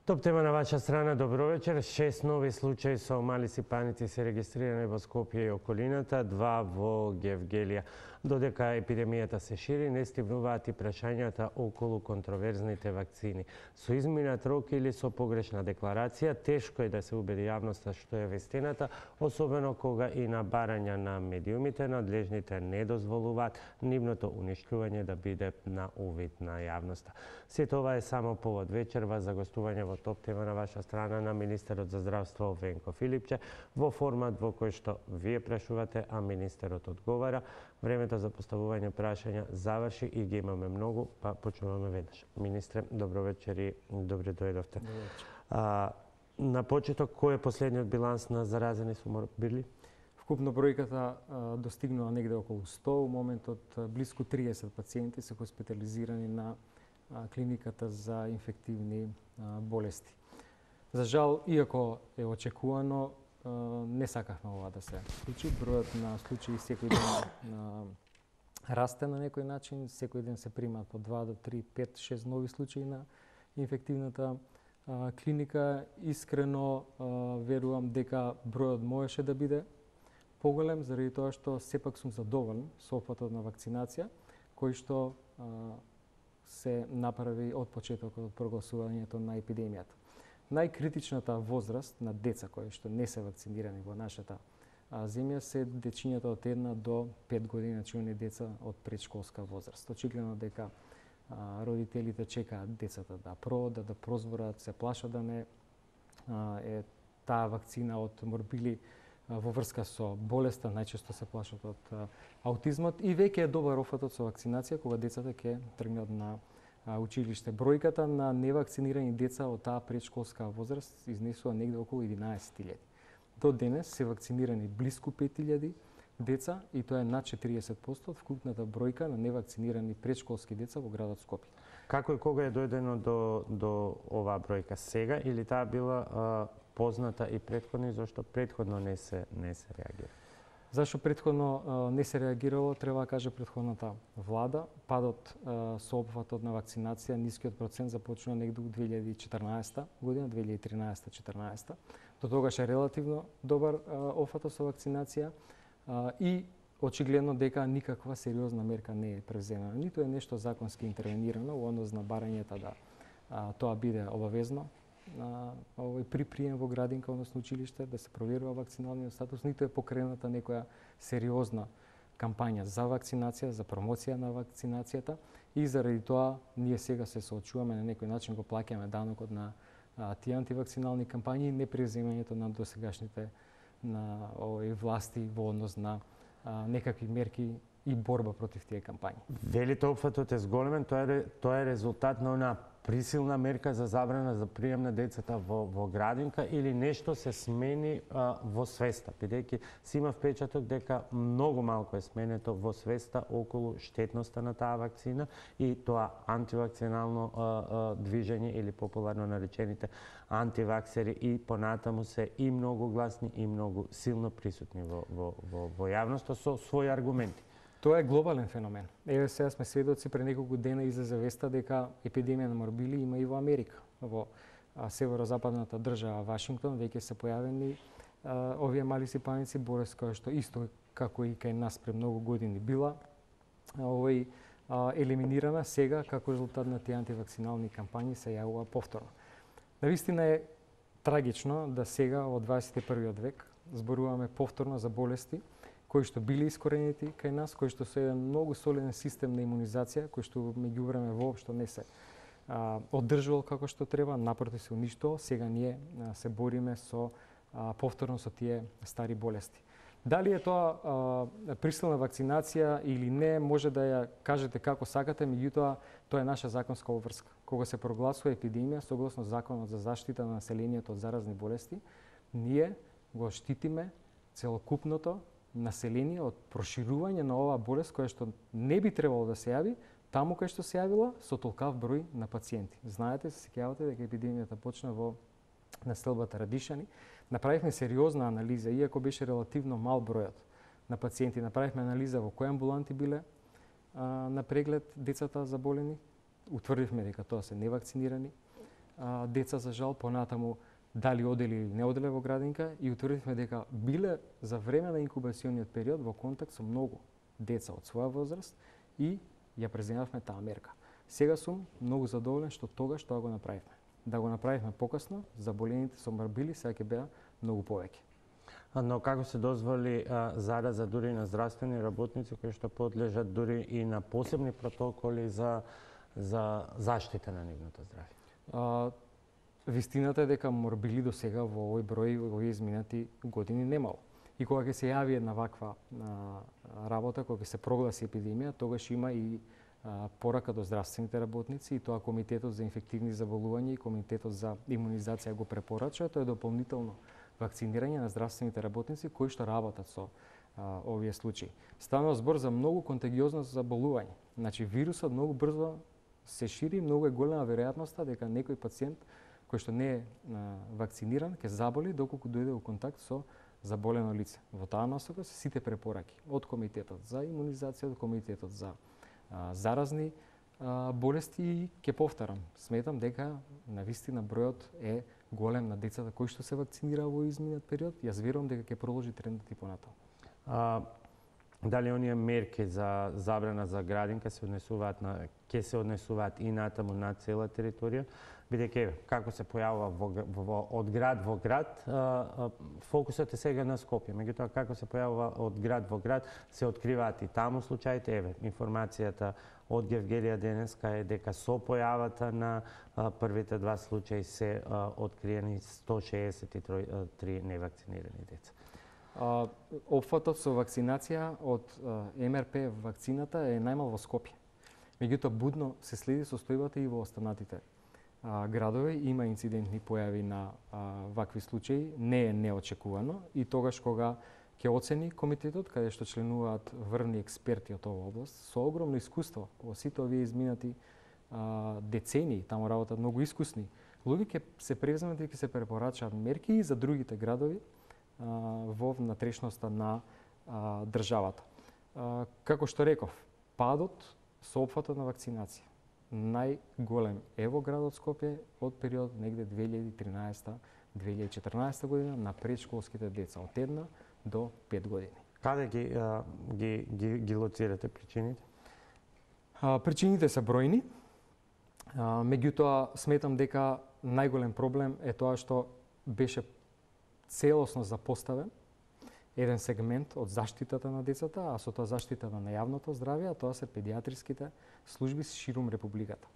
Топ тема на ваша страна, добро вечер. 6 нови случаи со мали сипаници се регистрирани во Скопје и околината, 2 во Гевгелија. Додека епидемијата се шири, не стигнуваат и прашањата околу контроверзните вакцини. Со изминат рок или со погрешна декларација, тешко е да се убеди јавноста што е вистината, особено кога и на барања на медиумите надлежните не дозволуваат нивното уништување да биде на увид на јавноста. Сето ова е само повод вечерва за гостување во топ тема на ваша страна на министерот за здравство Венко Филипче во формат во кој што вие прашувате, а министерот одговара. Времето за поставување прашања заврши и ги имаме многу, па почнуваме веднаш. Министре, добро вечер и добре дојдовте. На почеток, кој е последниот биланс на заразени со морбили? Вкупно бројката достигнува негде околу 100, у моментот близко 30 пациенти се хоспитализирани на клиниката за инфективни болести. За жал, иако е очекувано, не сакавме ова да се случи. Бројот на случаи секој ден расте на некој начин, секој ден се примаат по 2 до 3, 5, 6 нови случаи на инфективната клиника. Искрено верувам дека бројот можеше да биде поголем, заради тоа што сепак сум задоволен со опфатот на вакцинација, кој што се направи од почетокот од прогласувањето на епидемијата. Најкритичната возраст на деца кои што не се вакцинирани во нашата земја се дечињата од 1 до 5 години деца од предшколска возраст. Очигледно дека родителите чекаат децата да проодат, да прозборат, се плашат да не е таа вакцина од морбили во врска со болеста, најчесто се плашат од аутизмот и веќе е добар офатот со вакцинација кога децата ќе тргнат на училиште. Бројката на невакцинирани деца од таа предшколска возраст изнесува негде околу 11.000. До денес се вакцинирани близко 5.000 деца и тоа е над 40% од вкупната бројка на невакцинирани предшколски деца во градот Скопје. Како и кога е дојдено до оваа бројка сега или таа била позната и претходно и зашто претходно не се реагира? Зашто претходно не се реагирало, треба да каже претходната влада. Падот со опфатот на вакцинација, нискиот процент започна негде у 2014 година, 2013-14. До тогаш е релативно добар опфатот со вакцинација и очигледно дека никаква сериозна мерка не е преземена. Ниту е нешто законски интервенирано во однос на барањето да тоа биде обавезно при прием во градинка, односно училиште, да се проверува вакциналниот статус, ниту е покрената некоја сериозна кампања за вакцинација, за промоција на вакцинацијата и заради тоа ние сега се соочуваме на некој начин го плаќаме данокот на тие антивакцинални кампањи и непреземањето на досегашните на власти во однос на некакви мерки и борба против тие кампањи. Велите опфатот е зголемен, тоа е резултат на она присилна мерка за забрана за прием на децата во градинка или нешто се смени во свеста, бидејќи си има впечаток дека многу малку е сменето во свеста околу штетноста на таа вакцина и тоа антивакцинално движење или популарно наречените антиваксери и понатаму се и многу гласни и многу силно присутни во јавноста со своји аргументи. Тоа е глобален феномен. Еве сега сме сведоци пред неколку дена излезе веста дека епидемија на морбили има и во Америка. Во северозападната држава Вашингтон веќе се појавени овие мали сипаници, болест која што исто како и кај нас пред многу години била елиминирана, сега како резултат на тие антивакцинални кампањи се јавува повторно. Навистина е трагично да сега во 21. век зборуваме повторно за болести кои што биле искоренети кај нас, кои што се еден многу солиден систем на имунизација, кој што меѓувреме воопшто не се оддржувал како што треба, напротив се уништувал, сега ние се бориме со повторно со тие стари болести. Дали е тоа присилна вакцинација или не, може да ја кажете како сакате, меѓутоа тоа е наша законска обврска. Кога се прогласува епидемија согласно Законот за заштита на населението од заразни болести, ние го штитиме целокупното население од проширување на оваа болест која што не би требало да се јави таму кај што се јавила со толкав број на пациенти. Знаете, се сеќавате дека епидемијата почна во населбата Радишани. Направивме сериозна анализа, иако беше релативно мал бројот на пациенти. Направивме анализа во кои амбуланти биле на преглед децата заболени. Утврдивме дека тоа се невакцинирани деца за жал, понатаму дали оделе или не оделе во градинка и утврдивме дека биле за време на инкубациониот период во контакт со многу деца од своја возраст и ја преземавме таа мерка. Сега сум многу задоволен што тогаш тоа го направивме. Да го направивме покасно, заболените со морбили сега ќе беа многу повеќе. Но како се дозволи зараза дури на здравствени работници кои што подлежат дури и на посебни протоколи за заштита на нивното здравје? Вистината е дека морбили до сега во овој број во овие изминати години немало. И кога ќе се јави една ваква работа, кога ќе се прогласи епидемија, тогаш има и порака до здравствените работници и тоа Комитетот за инфективни заболувања и Комитетот за имунизација го препорача, тоа е дополнително вакцинирање на здравствените работници кои што работат со овие случаи. Станува збор за многу контагиозно заболување. Значи вирусот многу брзо се шири, многу е голема веројатноста дека некој пациент кој што не е вакциниран ќе заболи доколку дојде во контакт со заболено лице. Во таа насока се сите препораки од Комитетот за имунизација, од Комитетот за заразни болести и ќе повторам, сметам дека навистина бројот е голем на децата кои што се вакцинираа во изминат период. Јас верувам дека ќе продолжи трендот и понатаму. Дали оние мерки за забрана за градинка ќе се однесуваат и натаму на цела територија, бидејќи како се појавува од град во град, фокусот е сега на Скопје. Меѓутоа како се појавува од град во град, се откриваат и таму случаите. Информацијата од Гевгелија денеска е дека со појавата на првите два случаи се откриени 163 невакцинирани деца. Опфатот со вакцинација од МРП вакцината е најмал во Скопје. Меѓутоа будно се следи состојбата и во останатите градови. Има инцидентни појави на вакви случаи, не е неочекувано и тогаш кога ќе оцени комитетот, каде што членуваат врвни експерти од оваа област со огромно искуство во сите овие изминати децении, таму работат многу искусни луѓе, ќе се превземат и ќе се препорачаат мерки и за другите градови во внатрешноста на државата. Како што реков, падот со опфатот на вакцинација најголем е во градот Скопје од период негде 2013-2014 година на предшколските деца од 1 до 5 години. Каде ги лоцирате причините? Причините се бројни, меѓутоа сметам дека најголем проблем е тоа што беше целосно запоставен еден сегмент од заштитата на децата, а со тоа заштитата на јавното здравје, а тоа се педиатриските служби ширум републиката.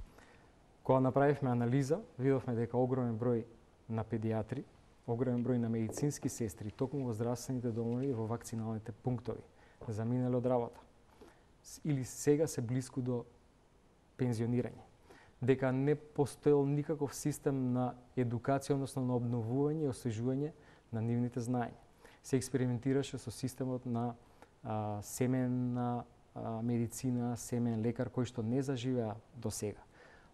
Кога направивме анализа, видовме дека огромен број на педиатри, огромен број на медицински сестри, токму во здравствените домови и во вакциналните пунктови, заминале од работа. Или сега се блиску до пензионирање. Дека не постоел никаков систем на едукација, односно на обновување и освежување на нивните знаења. Се експериментираше со системот на семенна медицина, семен лекар, кој што не заживеа до сега.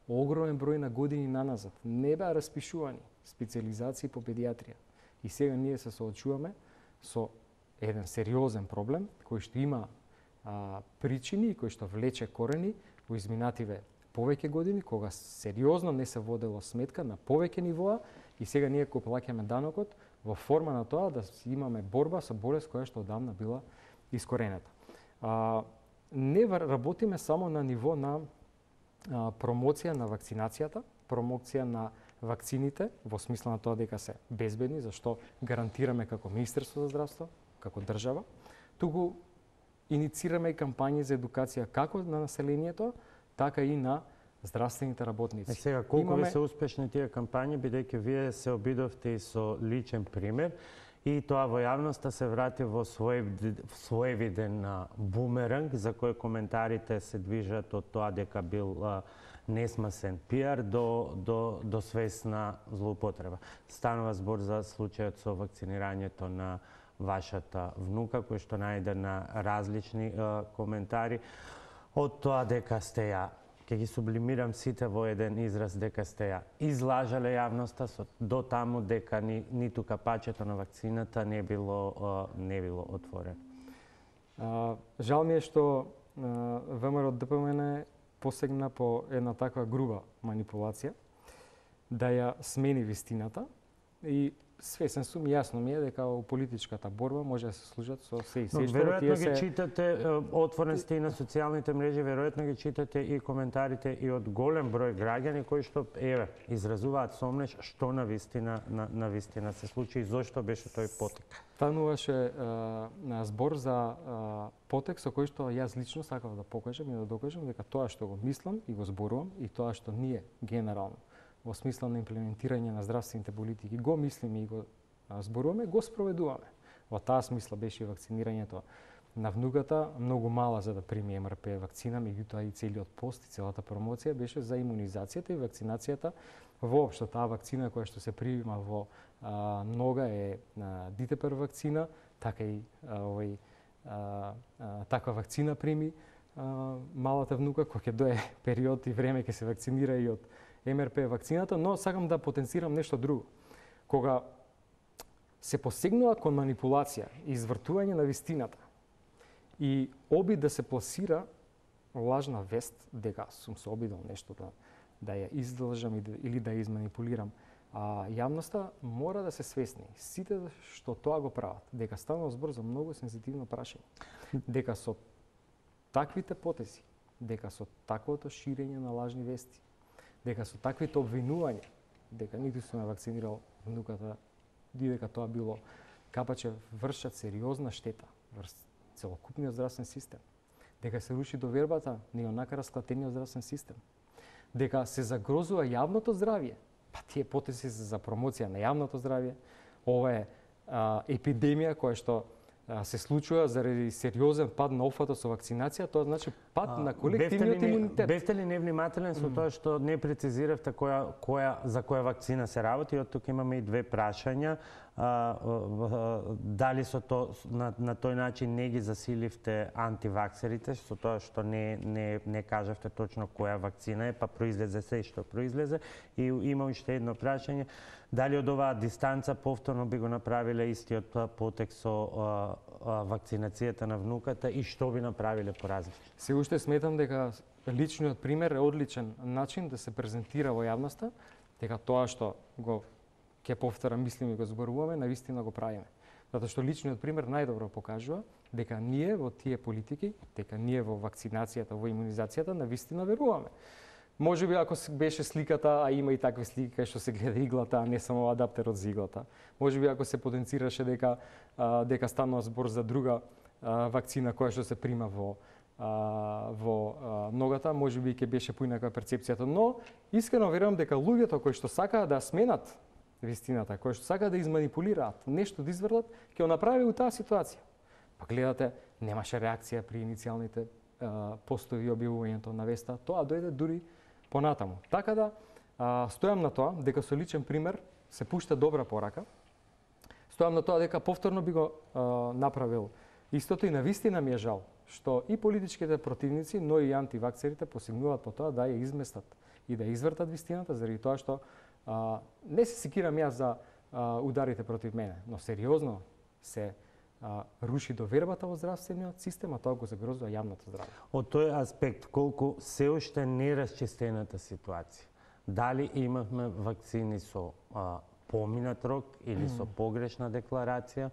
Огромен број на години наназад не беа распишувани специализации по педиатрија. И сега ние се соочуваме со еден сериозен проблем, кој што има причини и кој што влече корени во изминативе повеќе години, кога сериозно не се водело сметка на повеќе нивоа и сега ние го плаќаме данокот во форма на тоа да имаме борба со болест која што одамна била искоренета. Не работиме само на ниво на промоција на вакцинацијата, промоција на вакцините во смисла на тоа дека се безбедни, зашто гарантираме како Министерство за здравство, како држава, туку иницираме и кампањи за едукација како на населението, така и на здравствените работници. Сега, колку ви се успешни тие кампањи, бидејќи вие се обидовте и со личен пример, и тоа во јавноста се врати во своевиден бумеранг, за кој коментарите се движат од тоа дека бил несмасен пиар до свесна злоупотреба. Станува збор за случајот со вакцинирањето на вашата внука, кој што најде на различни коментари, од тоа дека сте ја, ќе ги сублимирам сите во еден израз, дека сте ја излажале јавноста до таму дека ниту капачето на вакцината не било отворено. Жал ми е што ВМРО ДПМН посегна по една таква груба манипулација. да ја смени вистината и свесен сум, јасно ми е дека во политичката борба може да се служат со се и се што веројатно ги читате, отворен сте и на социјалните мрежи, веројатно ги читате и коментарите и од голем број граѓани кои што еве изразуваат сомнеш што на вистина се случи и зошто беше тој потек. Стануваше на збор за потек со кој што јас лично сакав да покажам и да докажам дека тоа што го мислам и го зборувам и тоа што ние генерално во смисла на имплементирање на здравствените политики го мислиме и го зборуваме, го спроведуваме. Во таа смисла беше и вакцинирањето на внуката, многу мала за да прими МРП вакцина, меѓутоа и целиот пост и целата промоција беше за имунизацијата и вакцинацијата воопшто. Таа вакцина која што се прима во нога е Дитепер вакцина, така и таква вакцина прими малата внука која ќе дое период и време ќе се вакцинира и од МРП вакцината, но сакам да потенцирам нешто друго. Кога се посегнува кон манипулација и извртување на вистината и обид да се пласира лажна вест дека сум се обидел нешто да ја излажам или да ја изманипулирам, јавноста мора да се свесни, сите што тоа го прават, дека станува збор за многу сензитивно прашање, дека со таквите потези, дека со таквото ширење на лажни вести, дека со таквите обвинувања, дека ниту сум ја вакцинирал внуката, и дека тоа било капаче вршат сериозна штета врз целокупниот здравствен систем, дека се руши довербата на онака расклатениот здравствен систем, дека се загрозува јавното здравје, па тие потези за промоција на јавното здравје, ова е епидемија која што се случува заради сериозен пад на опфатот со вакцинација, тоа значи пад на колективниот имунитет. Бевте ли невнимателен со тоа што не прецизиравте за која вакцина се работи? Од тука имаме и две прашања. Дали на тој начин не ги засиливте антиваксерите, со тоа што не кажавте точно која вакцина е, па произлезе се што произлезе. И има уште едно прашање. Дали од оваа дистанца повторно би го направиле истиот потек со вакцинацијата на внуката и што би направиле поразлично? Се уште сметам дека личниот пример е одличен начин да се презентира во јавноста, дека тоа што го ќе повторам, мислим и го зборуваме, навистина го правиме. Затоа што личниот пример најдобро покажува дека ние во тие политики, дека ние во вакцинацијата, во имунизацијата навистина веруваме. Може би ако беше сликата, а има и такви слики кај што се гледа иглата, а не само адаптерот за иглата. Може би ако се потенцираше дека станува збор за друга вакцина која што се прима во ногата, може би ќе беше поинаква перцепцијата, но искрено верувам дека луѓето кои што сакаат да сменат вистината, кои што сакаат да изманипулираат, нешто да извртат, ќе го направи у таа ситуација. Па гледате, немаше реакција при иницијалните постови и објавувањето на веста, тоа дојде дури понатаму. Така да стојам на тоа дека со личен пример се пушта добра порака. Стојам на тоа дека повторно би го направил истото и навистина ми е жал што и политичките противници, но и антивакцерите посегнуваат по тоа да ја изместат и да извртат вистината заради тоа што не се секирам јас за ударите против мене, но сериозно се руши довербата во здравствениот систем, а тоа го загрозува јавното здравје. Од тој аспект, колку се уште нерасчистената ситуација, дали имавме вакцини со поминат рок или со погрешна декларација,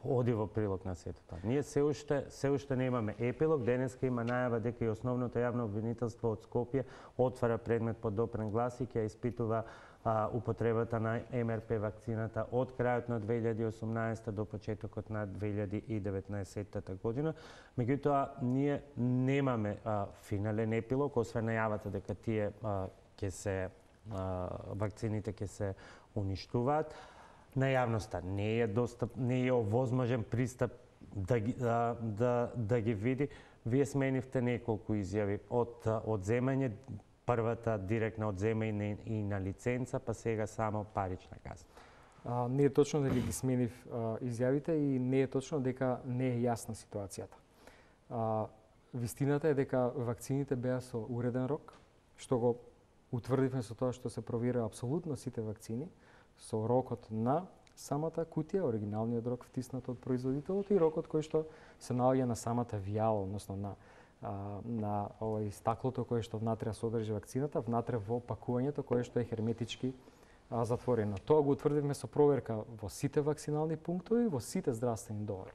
оди во прилог на сето тоа. Ние се уште немаме епилог. Денеска има најава дека и основното јавно обвинителство од Скопје отвара предмет под допрен глас и ќе испитува употребата на МРП вакцината од крајот на 2018 до почетокот на 2019 година. Меѓутоа, ние немаме финален епилог, освен најавата дека тие вакцините ќе се уништуваат. На јавноста не е овозможен пристап да ги види. Вие сменивте неколку изјави од одземање, првата директна одземање и на лиценца, па сега само парична казна. Не е точно дека ги сменив изјавите и не е точно дека не е јасна ситуацијата. Вистината е дека вакцините беа со уреден рок, што го утврдивме со тоа што се проверува апсолутно сите вакцини, со рокот на самата кутија, оригиналниот рок втиснат од производителот и рокот кој што се наоѓа на самата вијала, односно на на стаклото кое што внатре содржи вакцината, внатре во пакувањето кое што е херметички затворено. Тоа го утврдивме со проверка во сите вакцинални пунктови, во сите здравствени домови.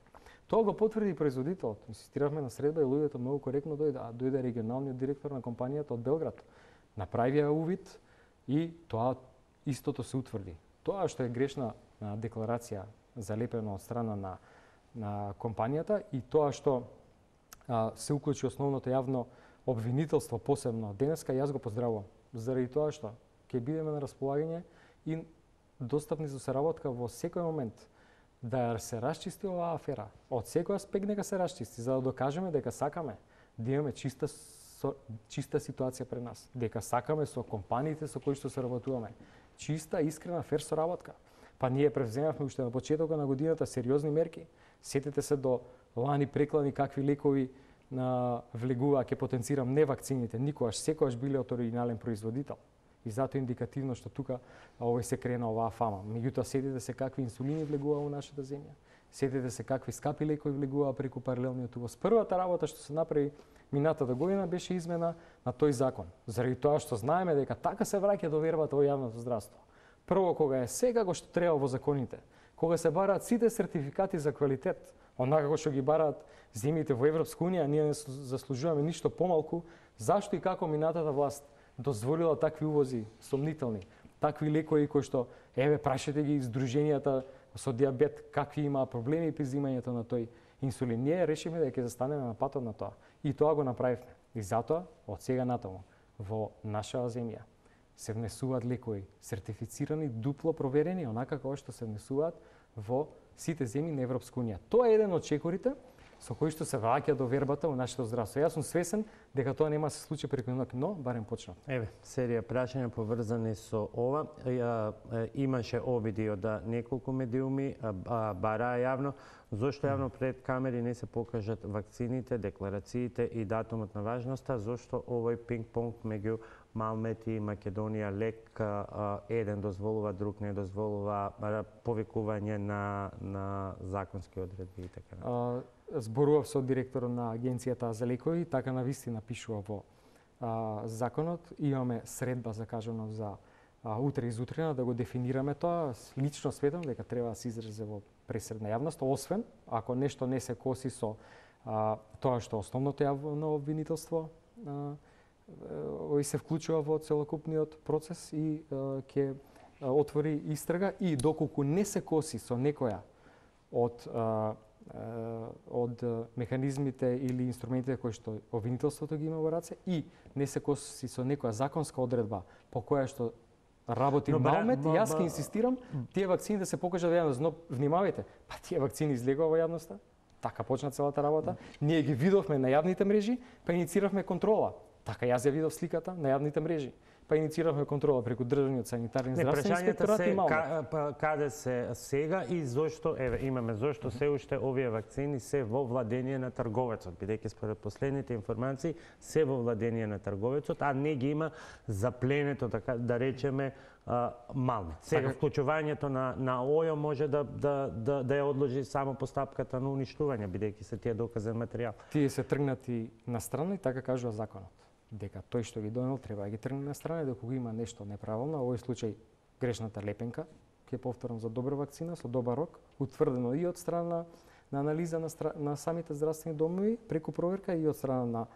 Тоа го потврди производителот. Инсистиравме на средба и луѓето многу коректно дојде регионалниот директор на компанијата од Белград. Направија увид и тоа истото се утврди. Тоа што е грешна декларација залепена од страна на компанијата и тоа што се уклучи основното јавно обвинителство посебно денеска, јас го поздравувам. Заради тоа што ќе бидеме на располагање и достапни за соработка во секој момент да се расчисти оваа афера. Од секој аспект нека се расчисти, за да докажеме дека сакаме да имаме чиста ситуација пред нас, дека сакаме со компаниите со кои што соработуваме чиста, искрена, фер соработка. Па ние превземавме уште на почетокот на годината сериозни мерки. Сетете се до лани преклани какви лекови влегува, ќе потенцирам, не вакцините, никогаш, секогаш биле од оригинален производител. И затоа индикативно што тука се крена оваа фама. Меѓутоа, сетете се какви инсулини влегува во нашата земја. Сетете се какви скапи лекови влегува преку паралелниот увоз. Првата работа што се направи минатата година беше измена на тој закон. Заради тоа што знаеме дека така се враќа довербата во јавното здравство. Прво, кога е сега што треба во законите, кога се бараат сите сертификати за квалитет, онака како што ги бараат земјите во Европска унија, ние не заслужуваме ништо помалку. Зашто и како минатата власт дозволила такви увози сомнителни, такви лекови кои што, прашете ги здруженијата со диабет, какви има проблеми при взимањето на тој инсулин. Ние решиме дека ќе застанеме на патот на тоа. И тоа го направивме. И затоа, од сега натаму, во нашава земја се внесуваат лекови сертифицирани, дупло проверени, онака како што се внесуваат во сите земји на Европска унија. Тоа е еден од чекорите со кои што се враќа довербата во нашето здравство. Јас сум свесен дека тоа нема да се случи преку ноќ, но барем почнав. Серија прашања поврзани со ова. Имаше обиди од неколку медиуми, бараа јавно. Зошто јавно пред камери не се покажат вакцините, декларациите и датумот на важноста? Зошто овој пинг-понг меѓу Малмет и Македонија лек, еден дозволува, друг не дозволува, повикување на законски одредби и така натаму? Зборував со директорот на Агенцијата за лекови, така навистина пишува во законот. Имаме средба закажано за утре изутрина да го дефинираме тоа. Лично сметам дека треба да се изрази во пресредна јавност, освен ако нешто не се коси со тоа што основното јавно обвинителство се вклучува во целокупниот процес и ќе отвори истрага, и доколку не се коси со некоја од механизмите или инструментите кои што обвинителството ги има во раце и не се коси со некоја законска одредба по која што работи Малмет, јас ќе инсистирам тие вакцини да се покажат во јавност. Но внимавајте, тие вакцини излегува во јавноста, така почна целата работа. Ние ги видовме на јавните мрежи, па иницииравме контрола. Така јас ја видов сликата на јавните мрежи. Па иницииравме контрола преку државниот санитарен здравствен инспекторат и Малмет. Каде се сега и зошто, зошто се уште овие вакцини се во владение на трговецот, бидејќи според последните информации се во владение на трговецот, а не ги има запленето, така да речеме, Малмет. Сега вклучувањето на ОЈО може да ја одложи само постапката на уништување, бидејќи се тие доказен материјал. Тие се тргнати на страна и така кажува законот. Дека тој што ги донел треба да ги тргне на страна, докога има нешто неправилно, во овој случај грешната лепенка, ќе повторам, за добра вакцина со добар рок, утврдено и од страна на анализа на самите здравствени домови преку проверка и од страна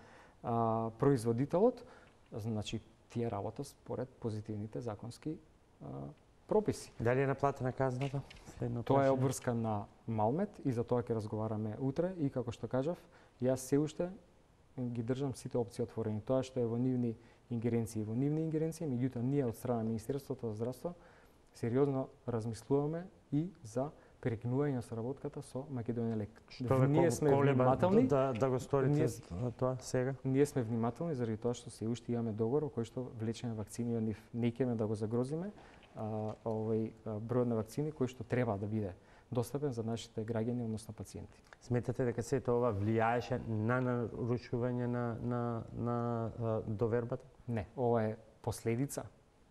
на производителот. Значи, тие работа според позитивните законски прописи. Дали е наплатена казната? Тоа е обврска на Малмет и за тоа ќе разговараме утре и како што кажав, јас се уште ги држам сите опции отворени. Тоа што е во нивни ингеренции, меѓутоа ние од страна на Министерството за здравство сериозно размислуваме и за прекинување на соработката со Македонија лек. Ние сме внимателни да го сторите тоа сега. Ние сме внимателни заради тоа што се уште имаме договор кој што влечеме вакцини од нив. Не икеме да го загрозиме бројот на вакцини кој што треба да биде достапен за нашите граѓани, односно пациенти. Сметате дека сето ова влијаеше на нарушување на довербата? Не, ова е последица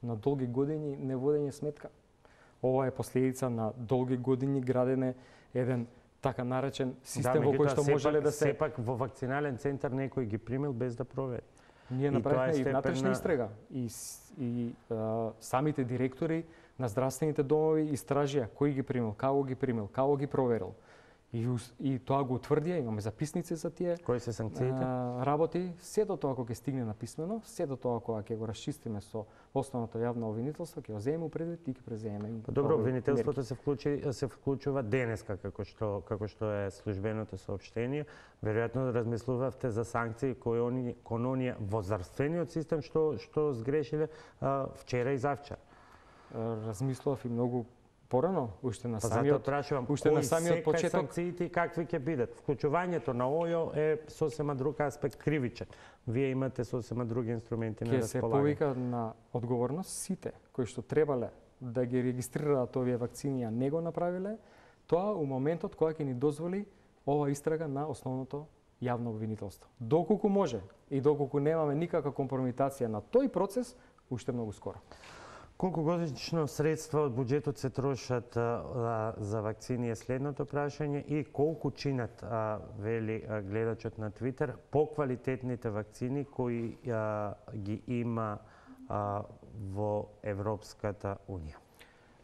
на долги години неводење сметка. Ова е последица на долги години градене еден така наречен систем во кој што можеле да се... Сепак во вакцинален центар некој ги примил без да провери. Ние направивме и внатрешна истрага. И самите директори на здравствените домови истражија кој ги примил, како ги проверил. И тоа го утврдија, имаме записници за тие. Кои се санкциите? Работи, сето тоа кога ќе стигне написмено, сето тоа кога ќе го расчистиме со основното јавно обвинителство, ќе го земеме предвид и ќе преземеме. Добро, обвинителството се вклучува денеска како што е службеното соопштение. Веројатно размислувавте за санкции кон оние во здравствениот систем што сгрешиле вчера и завчера. Размислував и многу порано, уште на самиот почеток, санкциите и какви ќе бидат. Вклучувањето на ОЈО е сосема друг аспект, кривичен. Вие имате сосема други инструменти на располагање. Ќе се повика на одговорност сите кои што требале да ги регистрираат овие вакцини, а не го направиле, тоа у моментот кога ќе ни дозволи ова истрага на основното јавно обвинителство. Доколку може и доколку немаме никаква компромитација на тој процес, уште многу скоро. Колку годишно средства од буџетот се трошат за вакцини е следното прашање и колку чинат, вели гледачот на Твитер, поквалитетните вакцини кои ги има во Европската Унија?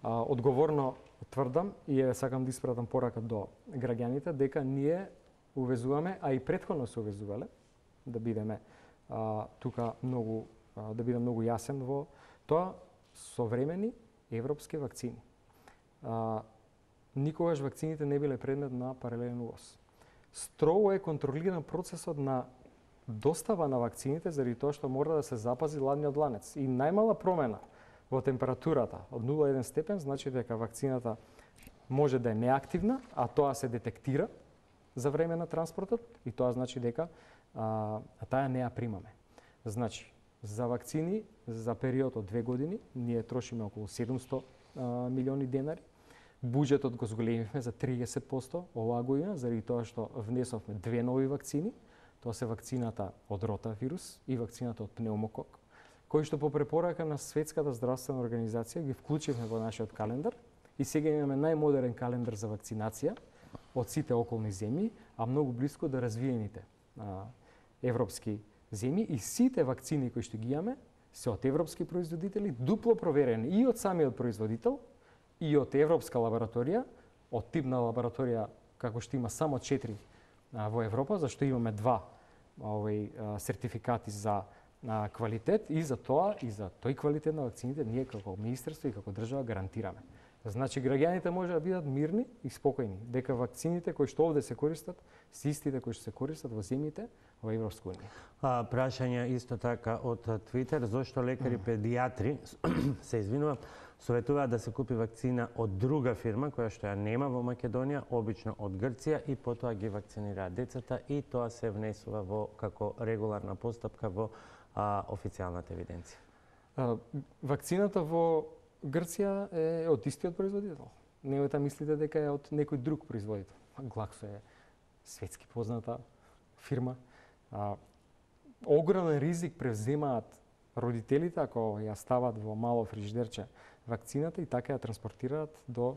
Одговорно тврдам и сакам да испратам порака до граѓаните дека ние увезуваме, а и претходно се увезувале, да бидеме тука многу јасен во тоа, современи европски вакцини. Никогаш вакцините не биле предмет на паралелен увоз. Строго е контролиран процесот на достава на вакцините заради тоа што мора да се запази ладниот ланец. И најмала промена во температурата од 0,1 степен значи дека вакцината може да е неактивна, а тоа се детектира за време на транспортот и тоа значи дека таа не ја примаме. Значи, за вакцини за период од 2 години ние трошиме околу 700 милиони денари. Буџетот го зголемивме за 30% оваа година заради тоа што внесовме 2 нови вакцини. Тоа се вакцината од ротавирус и вакцината од пнеумокок, кои што по препорака на Светската здравствена организација ги вклучивме во нашиот календар и сега имаме најмодерен календар за вакцинација од сите околни земји, а многу блиско до развиените европски земји и сите вакцини кои што ги имаме се од европски производители, дупло проверени и од самиот производител и од европска лабораторија, од тип на лабораторија како што има само 4 во Европа, зашто имаме 2 сертификати за квалитет и за тоа и за тој квалитет на вакцините ние како министерство и како држава гарантираме. Значи граѓаните може да бидат мирни и спокојни дека вакцините кои што овде се користат се истите кои што се користат во земјите во Европска унија. Прашање исто така од Твитер, зошто лекари педијатри се извинувам, советуваат да се купи вакцина од друга фирма која што ја нема во Македонија, обично од Грција и потоа ги вакцинираат децата и тоа се внесува во како регуларна постапка во официјалната евиденција. Вакцината во Грција е од истиот производител. Немојте мислите дека е од некој друг производител. Глаксо е светски позната фирма. Огромен ризик превземаат родителите ако ја стават во мало фрижидерче вакцината и така ја транспортираат до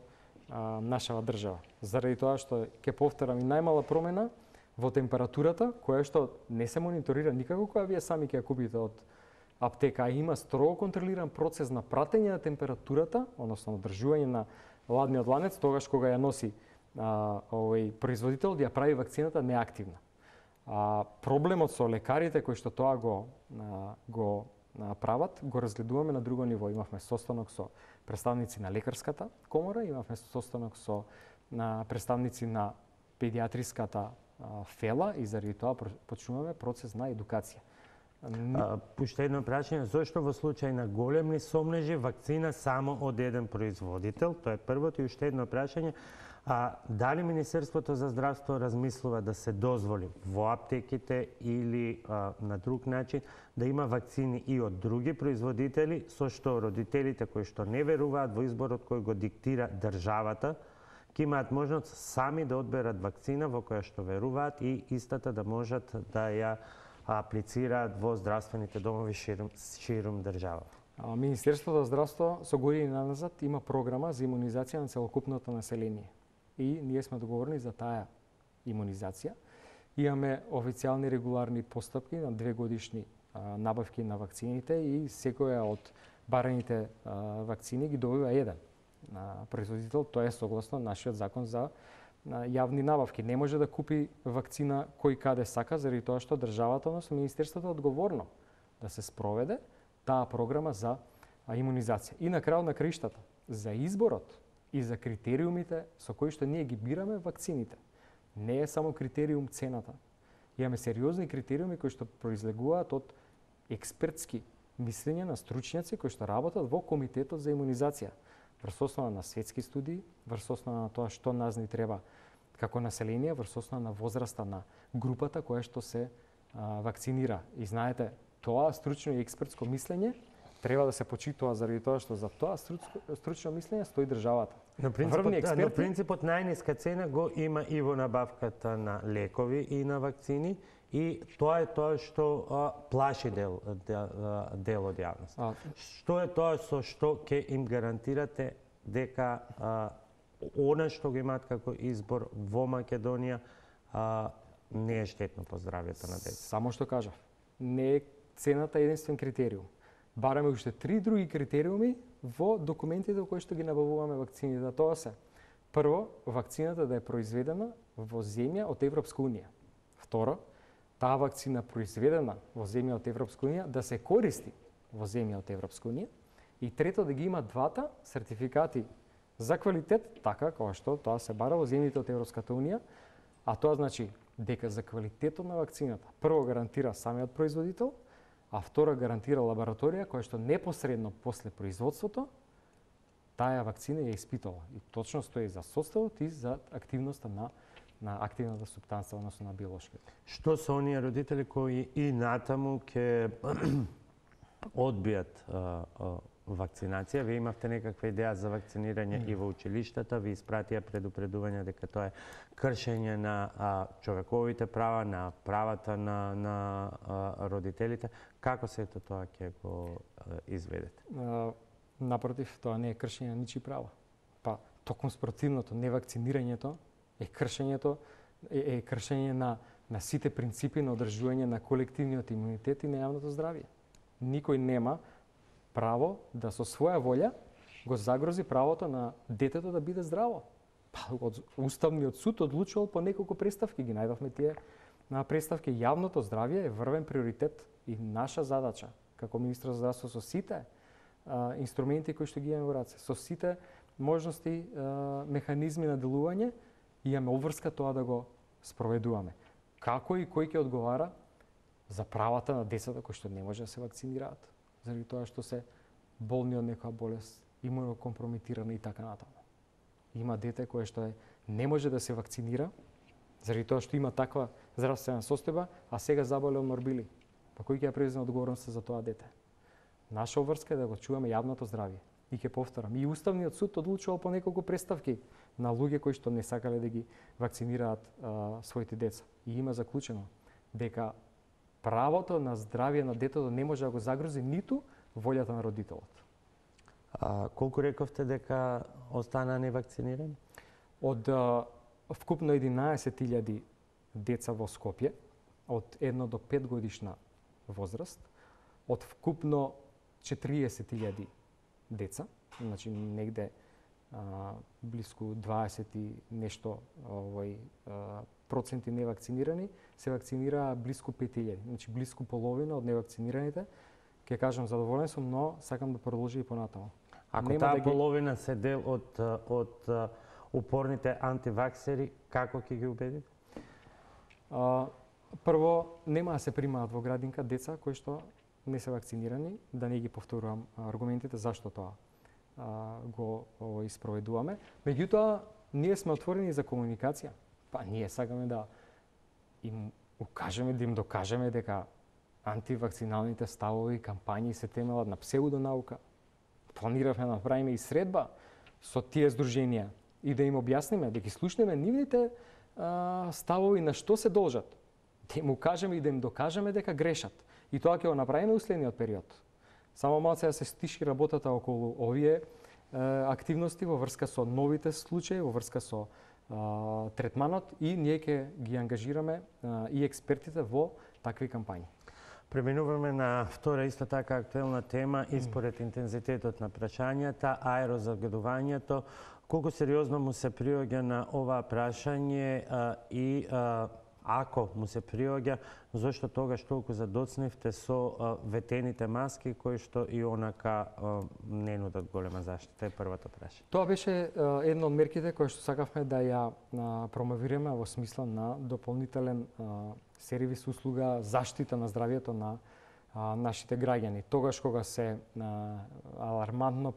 нашава држава. Заради тоа што ќе повторам и најмала промена во температурата, која што не се мониторира никако која вие сами ќе ја купите од аптека, има строго контролиран процес на пратење на температурата, односно одржување на ладниот ланец, тогаш кога ја носи овој производител да ја прави вакцината неактивна. Проблемот со лекарите кои што тоа го прават, го разгледуваме на друго ниво. Имавме состанок со представници на лекарската комора, имавме состанок со представници на педијатриската фела и заради тоа почнуваме процес на едукација. Уште едно прашање, зошто во случај на големни сомнежи вакцина само од еден производител? Тоа е првото и уште едно прашање. Дали Министерството за здравство размислува да се дозволи во аптеките или на друг начин да има вакцини и од други производители, со што родителите кои што не веруваат во изборот кој го диктира државата, ќе имаат можност сами да одберат вакцина во која што веруваат и истата да можат да ја аплицираат во здравствените домови ширум држава. Министерството за здравство со години назад има програма за имунизација на целокупното население. и ние сме договорени за таа имунизација. Имаме официјални регуларни постапки на 2 годишни набавки на вакцините и секоја од бараните вакцини ги добива еден производител, тоа е согласно нашиот закон за јавни набавки. Не може да купи вакцина кој каде сака, заради тоа што државата, односно министерството е одговорно да се спроведе таа програма за имунизација. И на крајот на краиштата, за изборот и за критериумите со кои што ние ги бираме вакцините, не е само критериум цената. Имаме сериозни критериуми кои што произлегуваат од експертски мислење на стручњаци кои што работат во комитетот за имунизација, врз основа на светски студии, врз основа на тоа што нас ни треба како население, врз основа на возраста на групата која што се вакцинира. И знаете, тоа стручно и експертско мислење треба да се почитува заради тоа што за тоа стручно мислење стои државата. Но принципот најниска цена го има и во набавката на лекови и на вакцини, и тоа е тоа што плаши дел од јавноста. Што е тоа со што ќе им гарантирате дека она што го имаат како избор во Македонија не е штетно по здравјето на деца? Само што кажав, не е цената единствен критериум. Бараме уште 3 други критериуми во документите кои што ги набавуваме вакцините. Тоа се: прво, вакцината да е произведена во земја од Европска унија. Второ, таа вакцина произведена во земја од Европска унија да се користи во земја од Европска унија. И трето, да ги има двата сертификати за квалитет, така како што тоа се бара во земјите од Европската унија, а тоа значи дека за квалитетот на вакцината прво гарантира самиот производител, а второ гарантира лабораторија која што непосредно после производството таа вакцина ја испитала и точно стои за составот и за активноста на активната супстанца, односно на биолошката. Што со оние родители кои и натаму ќе одбијат вакцинација? Вие имавте некаква идеја за вакцинирање и во училиштата, ви испратија предупредување дека тоа е кршење на човековите права, на правата на родителите. Како сето тоа ќе го изведете? Напротив, тоа не е кршење на ничии права. Па, токму спротивното, невакцинирањето е кршење на сите принципи на одржување на колективниот имунитет и на јавното здравје. Никој нема право да со своја волја го загрози правото на детето да биде здраво. Уставниот суд одлучувал по неколку преставки, ги најдовме тие преставки. Јавното здравје е врвен приоритет и наша задача како министар за здравство со сите инструменти кои што ги имаме во раце, со сите можности, механизми на делување, имаме обврска тоа да го спроведуваме. Како и кој ќе одговара за правата на децата кои што не може да се вакцинираат, заради тоа што се болни од некоја болест, имунокомпрометирани и така натаму. Има дете кое што не може да се вакцинира, заради тоа што има таква здравствена состојба, а сега заболе од морбили. Па кој ќе ја преземе одговорноста за тоа дете? Наша обврска е да го чуваме јавното здравје. И ќе повторам, и Уставниот суд одлучувал по неколку преставки на луѓе кои што не сакале да ги вакцинираат своите деца. И има заклучено дека правото на здравје на детето не може да го загрози ниту волјата на родителот. Колку рековте дека остана невакцинирани? Од вкупно 11.000 деца во Скопје, од 1 до 5 годишна возраст, од вкупно 40.000 деца, значи негде близку 20 и нешто проценти невакцинирани, се вакцинираа близку 5.000, значи близку половина од невакцинираните. Ке кажам, задоволен сум, но сакам да продолжи и понатаму. Ако таа половина се дел од упорните антиваксери, како ќе ги убедите? Прво, нема да се примаат во градинка деца кои што не се вакцинирани, да не ги повторувам аргументите зашто тоа го испроведуваме. Меѓутоа, ние сме отворени за комуникација. Па ние сакаме да им укажеме, да им докажеме дека антивакциналните ставови и кампањи се темелат на псевдонаука. Планиравме да направиме и средба со тие здруженија и да им објасниме, да ги слушнеме нивните ставови на што се должат. Да им укажеме и да им докажеме дека грешат. И тоа ќе го направиме у следниот период. Само малце да се стиши работата околу овие активности во врска со новите случаи, во врска со третманот и ние ќе ги ангажираме и експертите во такви кампањи. Преминуваме на втора исто така актуелна тема и според интензитетот на прашањата, аерозагадувањето. Колку сериозно му се приоѓа на ова прашање и ако му се приоѓа, зошто тогаш толку задоцневте со ветените маски кои што и онака не нудат голема заштита? Е првото прашање. Тоа беше една од мерките кои што сакавме да ја промовираме во смисла на дополнителен сервис, услуга, заштита на здравјето на нашите граѓани. Тогаш кога се алармантно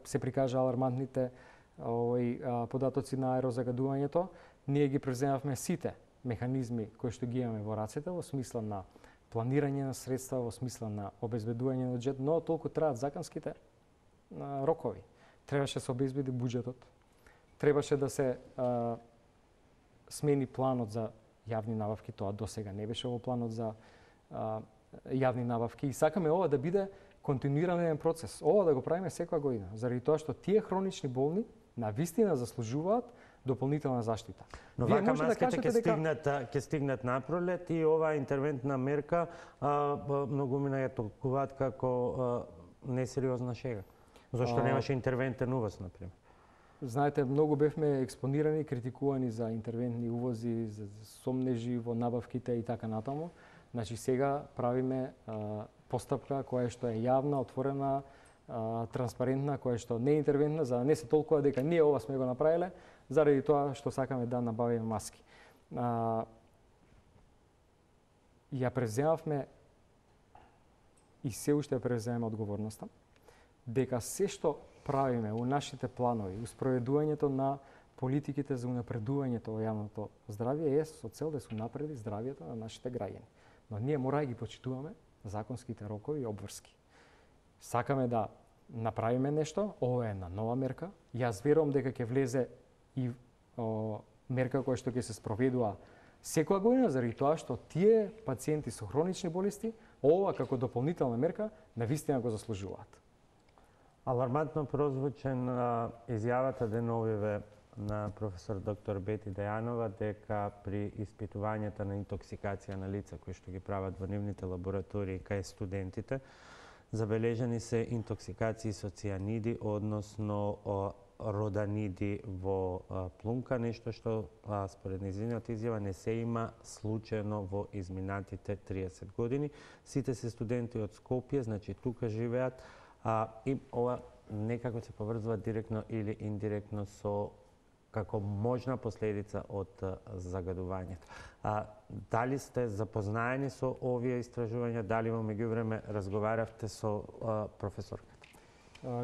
се прикажа алармантните податоци на аерозагадувањето, ние ги преземавме сите механизми кои што ги имаме во рацете во смисла на планирање на средства, во смисла на обезбедување на бюџет, но толку траат законските рокови. Требаше да се обезбеди буџетот, требаше да се смени планот за јавни набавки, тоа досега не беше во планот за јавни набавки и сакаме ова да биде континуиран процес. Ова да го правиме секоја година, заради тоа што тие хронични болни навистина заслужуваат дополнителна заштита. Но вака маските ќе стигнат напролет и оваа интервентна мерка многумина ја толкуваат како несериозна шега. Зошто немаше интервентен увоз, например? Знаете, многу бевме експонирани, критикувани за интервентни увози, за сомнежи во набавките и така натаму. Значи сега правиме постапка која што е јавна, отворена, транспарентна, која што не е интервентна, за да не се толкува дека ние ова сме го направиле, заради тоа што сакаме да набавиме маски. Ја преземавме и се уште преземаме одговорноста дека се што правиме у нашите планови, успроведувањето на политиките за унапредувањето во јавното здравје е со цел да се унапреди здравјето на нашите граѓани. Но ние мора да ги почитуваме законските рокови и обврски. Сакаме да направиме нешто, ова е една нова мерка. Јас верувам дека ќе влезе и мерка која што ќе се спроведува секоја година, заради тоа што тие пациенти со хронични болести, ова како дополнителна мерка, навистина го заслужуваат. Алармантно прозвучен изјавата деновиве на професор доктор Бети Дејанова дека при испитувањата на интоксикација на лица кои што ги прават во нивните лаборатории кај студентите, забележани се интоксикации со цијаниди, односно роданиди во плунка, нешто што според нејзиниот изјава не се има случајно во изминатите 30 години. Сите се студенти од Скопје, значи тука живеат, и ова некако се поврзува директно или индиректно со како можна последица од загадувањето. Дали сте запознаени со овие истражувања, дали во меѓувреме разговаравте со професорката?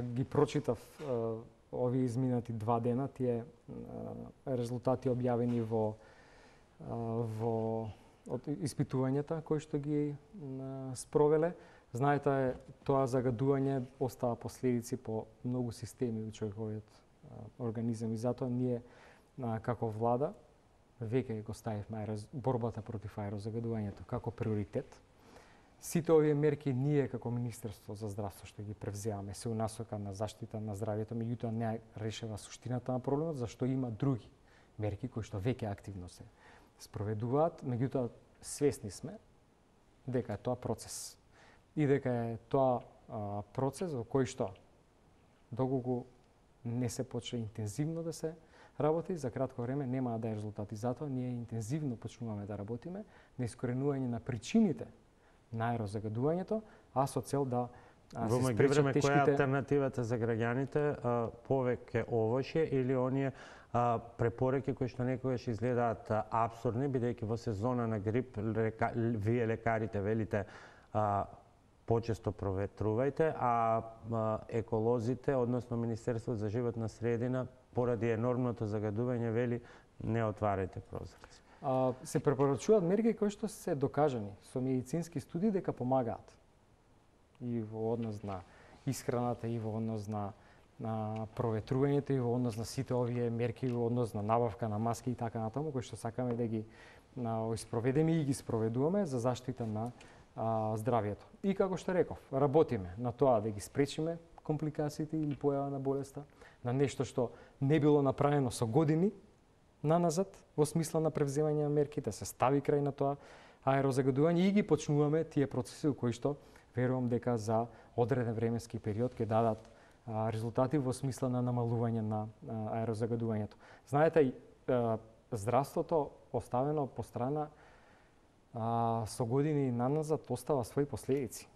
Ги прочитав овие изминати 2 дена, тие резултати објавени во од испитувањата кои што ги спровеле. Знаете, тоа загадување остава последици по многу системи во човековиот организам и затоа ние како влада веќе го ставивме борбата против аерозагадувањето како приоритет. Сите овие мерки ние како Министерство за здравство што ги превземаме се унасока на заштита на здравјето, меѓутоа не решава суштината на проблемот, зашто има други мерки кои што веќе активно се спроведуваат, меѓутоа свесни сме дека е тоа процес и дека е тоа процес во кој што доколку не се почне интензивно да се работи, за кратко време нема да е резултати. Затоа ние интензивно почнуваме да работиме на искоренување на причините на аерозагадувањето, а со цел да се спречат тешките... Која е алтернативата за граѓаните? Повеќе овошје или оние препораки кои што некогаш изгледаат апсурдни, бидејќи во сезона на грип вие лекарите велите почесто проветрувајте, а еколозите, односно Министерството за животна средина, поради енормното загадување вели не отварајте прозорци. Се препорачуваат мерки кои што се докажани со медицински студии дека помагаат и во однос на исхраната, и во однос на проветрувањето, и во однос на сите овие мерки, во однос на набавка на маски и така натаму, кои што сакаме да ги испроведеме и ги спроведуваме за заштита на здравјето. И како што реков, работиме на тоа да ги спречиме компликациите или појава на болеста, на нешто што не било направено со години, наназад во смисла на превземање на мерки, да се стави крај на тоа аерозагадување и ги почнуваме тие процеси кои што верувам дека за одреден временски период ќе дадат резултати во смисла на намалување на аерозагадувањето. Знаете, здравството оставено по страна со години наназад остава своји последици.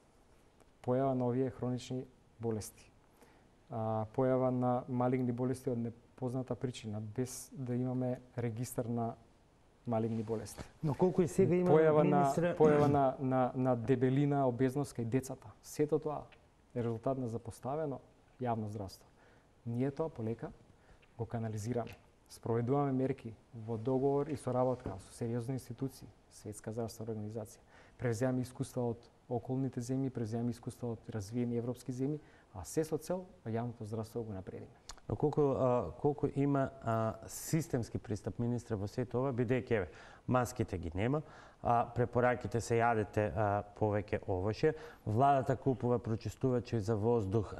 Појава на овие хронични болести, појава на малигни болести од непозната причина, без да имаме регистар на малигни болести. Но колку и сега има појава на дебелина, обезност кај децата. Сето тоа е резултат на запоставено јавно здравство. Ние тоа полека го канализираме. Спроведуваме мерки во договор и соработка со сериозни институции, Светска здравствена организација. Превземаме искуства од околните земји, превземаме искуства од развиени европски земји, а се со цел јавното здравство го напредиме. Но колку има системски пристап, министре, во сето ова, бидејќи маските ги нема, препораките се јадете повеќе овоше, владата купува прочистувачи за воздух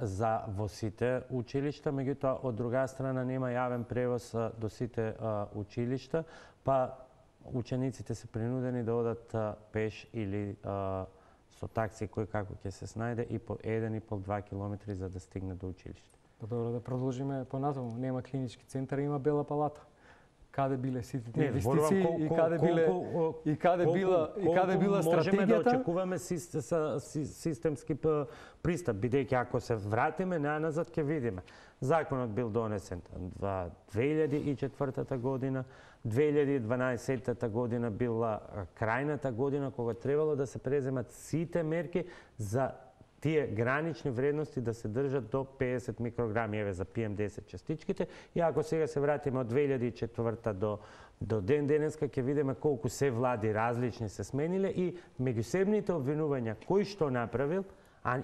во сите училишта, меѓутоа од друга страна нема јавен превоз до сите училишта, па учениците се принудени да одат пеш или со такси кој како ќе се снајде и по 1,5-2 километри за да стигне до училиште. Добро, да продолжиме понатаму. Нема клинички центар, има Бела палата. Каде биле сите тие инвестиции и каде била стратегијата? Можеме да очекуваме системски пристап, бидејќи ако се вратиме назад ќе видиме. Законот бил донесен 2004 година, 2012 година била крајната година кога требало да се преземат сите мерки за тие гранични вредности да се држат до 50 микрограми еве за PM10 частичките. И ако сега се вратиме од 2004 до ден денеска ќе видиме колку се влади различни се смениле и меѓусебните обвинувања кој што направил,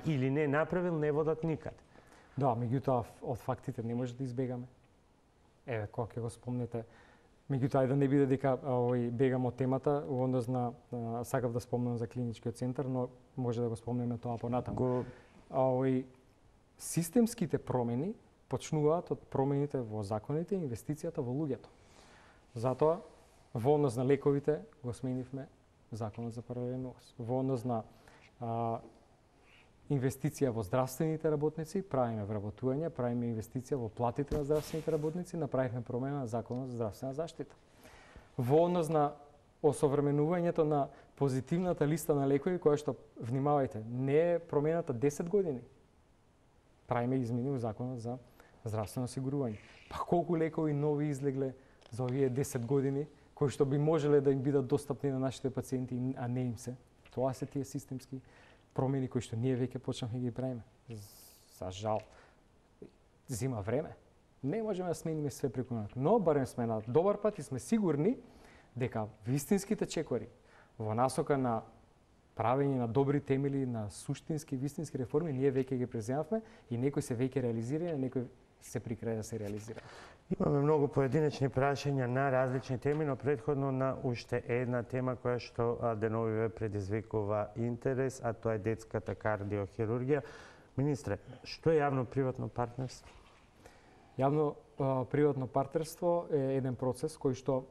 или не направил, не водат никаде. Да, меѓутоа од фактите не може да избегаме. Еве, кога ќе го спомнете, меѓутоа и да не биде дека бегам од темата, во однос на сакав да спомнам за клиничкиот центар, но може да го спомнеме тоа понатаму. Системските промени почнуваат од промените во законите и инвестицијата во луѓето. Затоа, во однос на лековите, го сменивме законот за паралелен увоз. Во однос на инвестиција во здравствените работници, правиме вработување, правиме инвестиција во платите на здравствените работници, направивме промена на законот за здравствена заштита. Во однос на осовременувањето на позитивната листа на лекови, која што, внимавајте, не е промената 10 години. Правиме измени во законот за здравствено осигурување. Па колку лекови нови излегле за овие 10 години, кои што би можеле да им бидат достапни на нашите пациенти, а не им се. Тоа се тие системски промени кои што ние веќе почнавме ги правиме. За жал, зима време. Не можеме да смениме све преку ног, но барем сме на добар пат и сме сигурни дека вистинските чекори во насока на правење на добри темели, на суштински, вистински реформи, ние веќе ги преземавме и некои се веќе реализирани, а некои се при крај да се реализира. Имаме многу поединечни прашања на различни теми, но претходно на уште една тема која што деновиве предизвикува интерес, а тоа е детската кардиохирургија. Министре, што е јавно-приватно партнерство? Јавно-приватно партнерство е еден процес кој што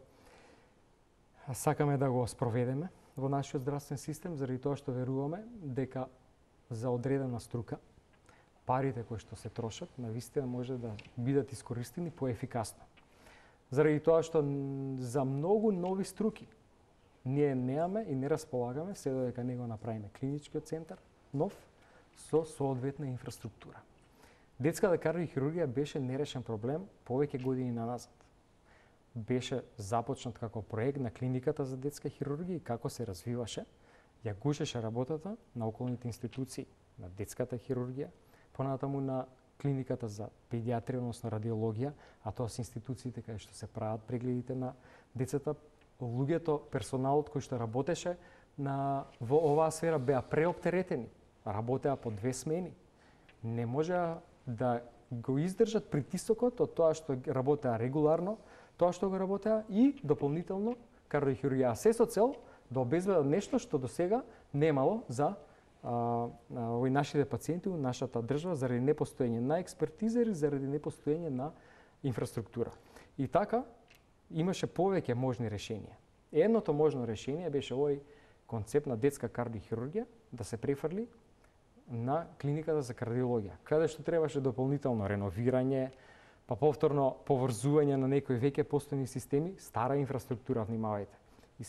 сакаме да го спроведеме во нашиот здравствен систем, заради тоа што веруваме дека за одредена струка парите кои што се трошат навистина може да бидат искористени поефикасно. Заради тоа што за многу нови струки ние немаме и не располагаме се додека не го направиме клиничкиот центар нов со соодветна инфраструктура. Детската кардиохирургија беше нерешен проблем повеќе години наназад. Беше започнат како проект на клиниката за детска хирургија и како се развиваше, ја гушеше работата на околните институции на детската хирургија, понатаму на клиниката за педиатрија, односно радиологија, а тоа се институциите каде што се прават прегледите на децата. Луѓето, персоналот кој што работеше во оваа сфера беа преоптеретени, работеа по 2 смени. Не можеа да го издржат притисокот од тоа што работеа регуларно, тоа што го работеа и дополнително кардиохирургија. Се со цел да обезбедат нешто што до сега немало за овој нашите пациенти во нашата држава заради непостоење на експертиза или заради непостоење на инфраструктура. И така, имаше повеќе можни решенија. Едното можно решение беше овој концепт на детска кардиохирургија да се префрли на клиниката за кардиологија, каде што требаше дополнително реновирање, па повторно поврзување на некои веќе постојни системи, стара инфраструктура, внимавајте. И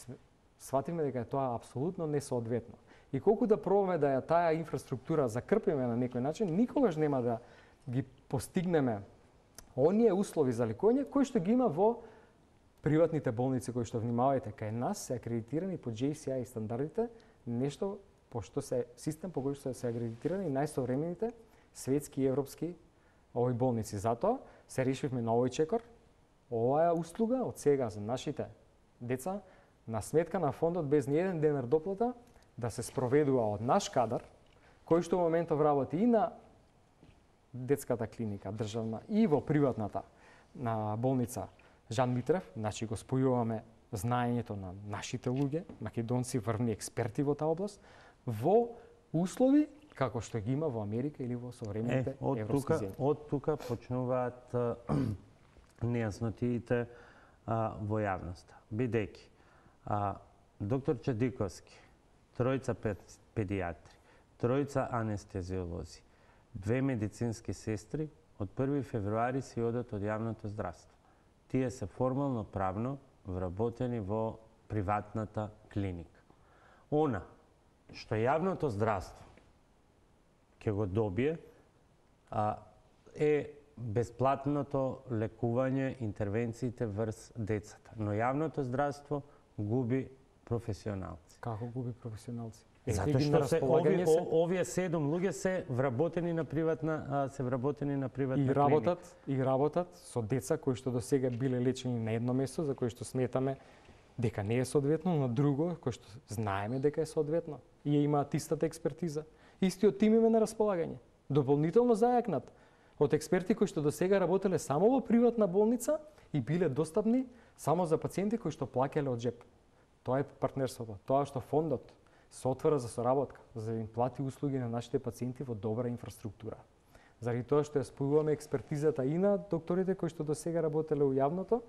сватиме дека е тоа апсолутно несоодветно. И колку да пробаме да ја таа инфраструктура закрпиме на некој начин, никогаш нема да ги постигнеме оние услови за лекување кои што ги има во приватните болници кои што, внимавајте, кај нас се акредитирани по JCI стандардите, нешто пошто се систем по кој што се акредитирани најсовремените светски и европски овој болници. Затоа се решивме на овој чекор, оваа услуга од сега за нашите деца на сметка на фондот без ни еден денар доплата да се спроведува од наш кадар, кој што во моментов работи и на детската клиника државна и во приватната на болница Жан Митрев, значи го спојуваме знаењето на нашите луѓе, македонци, врвни експерти во таа област, во услови како што ги има во Америка или во современите европски земји. Од тука почнуваат нејаснотиите во јавноста. Бидејќи доктор Чадиковски, тројца педијатри, тројца анестезиолози, 2 медицински сестри од 1 февруари си одат од јавното здравство. Тие се формално правно вработени во приватната клиника. Она што јавното здравство ќе го добие е бесплатното лекување, интервенциите врз децата. Но јавното здравство губи професионалци. Како губи професионалци? Затоа што овие 7 луѓе се вработени на приватна клиника. И работат со деца кои што досега биле лечени на едно место, за кои што сметаме дека не е соодветно, на друго кој што знаеме дека е соодветно. И имаат истата експертиза. Истиот тим им е на располагање. Дополнително зајакнат од експерти кои што досега работеле само во приватна болница и биле достапни само за пациенти кои што плаќале од джеп. Тоа е партнерството. Тоа што фондот се отвора за соработка, за да им плати услуги на нашите пациенти во добра инфраструктура. Заради тоа што ја спојуваме експертизата и на докторите кои што досега работеле во јавното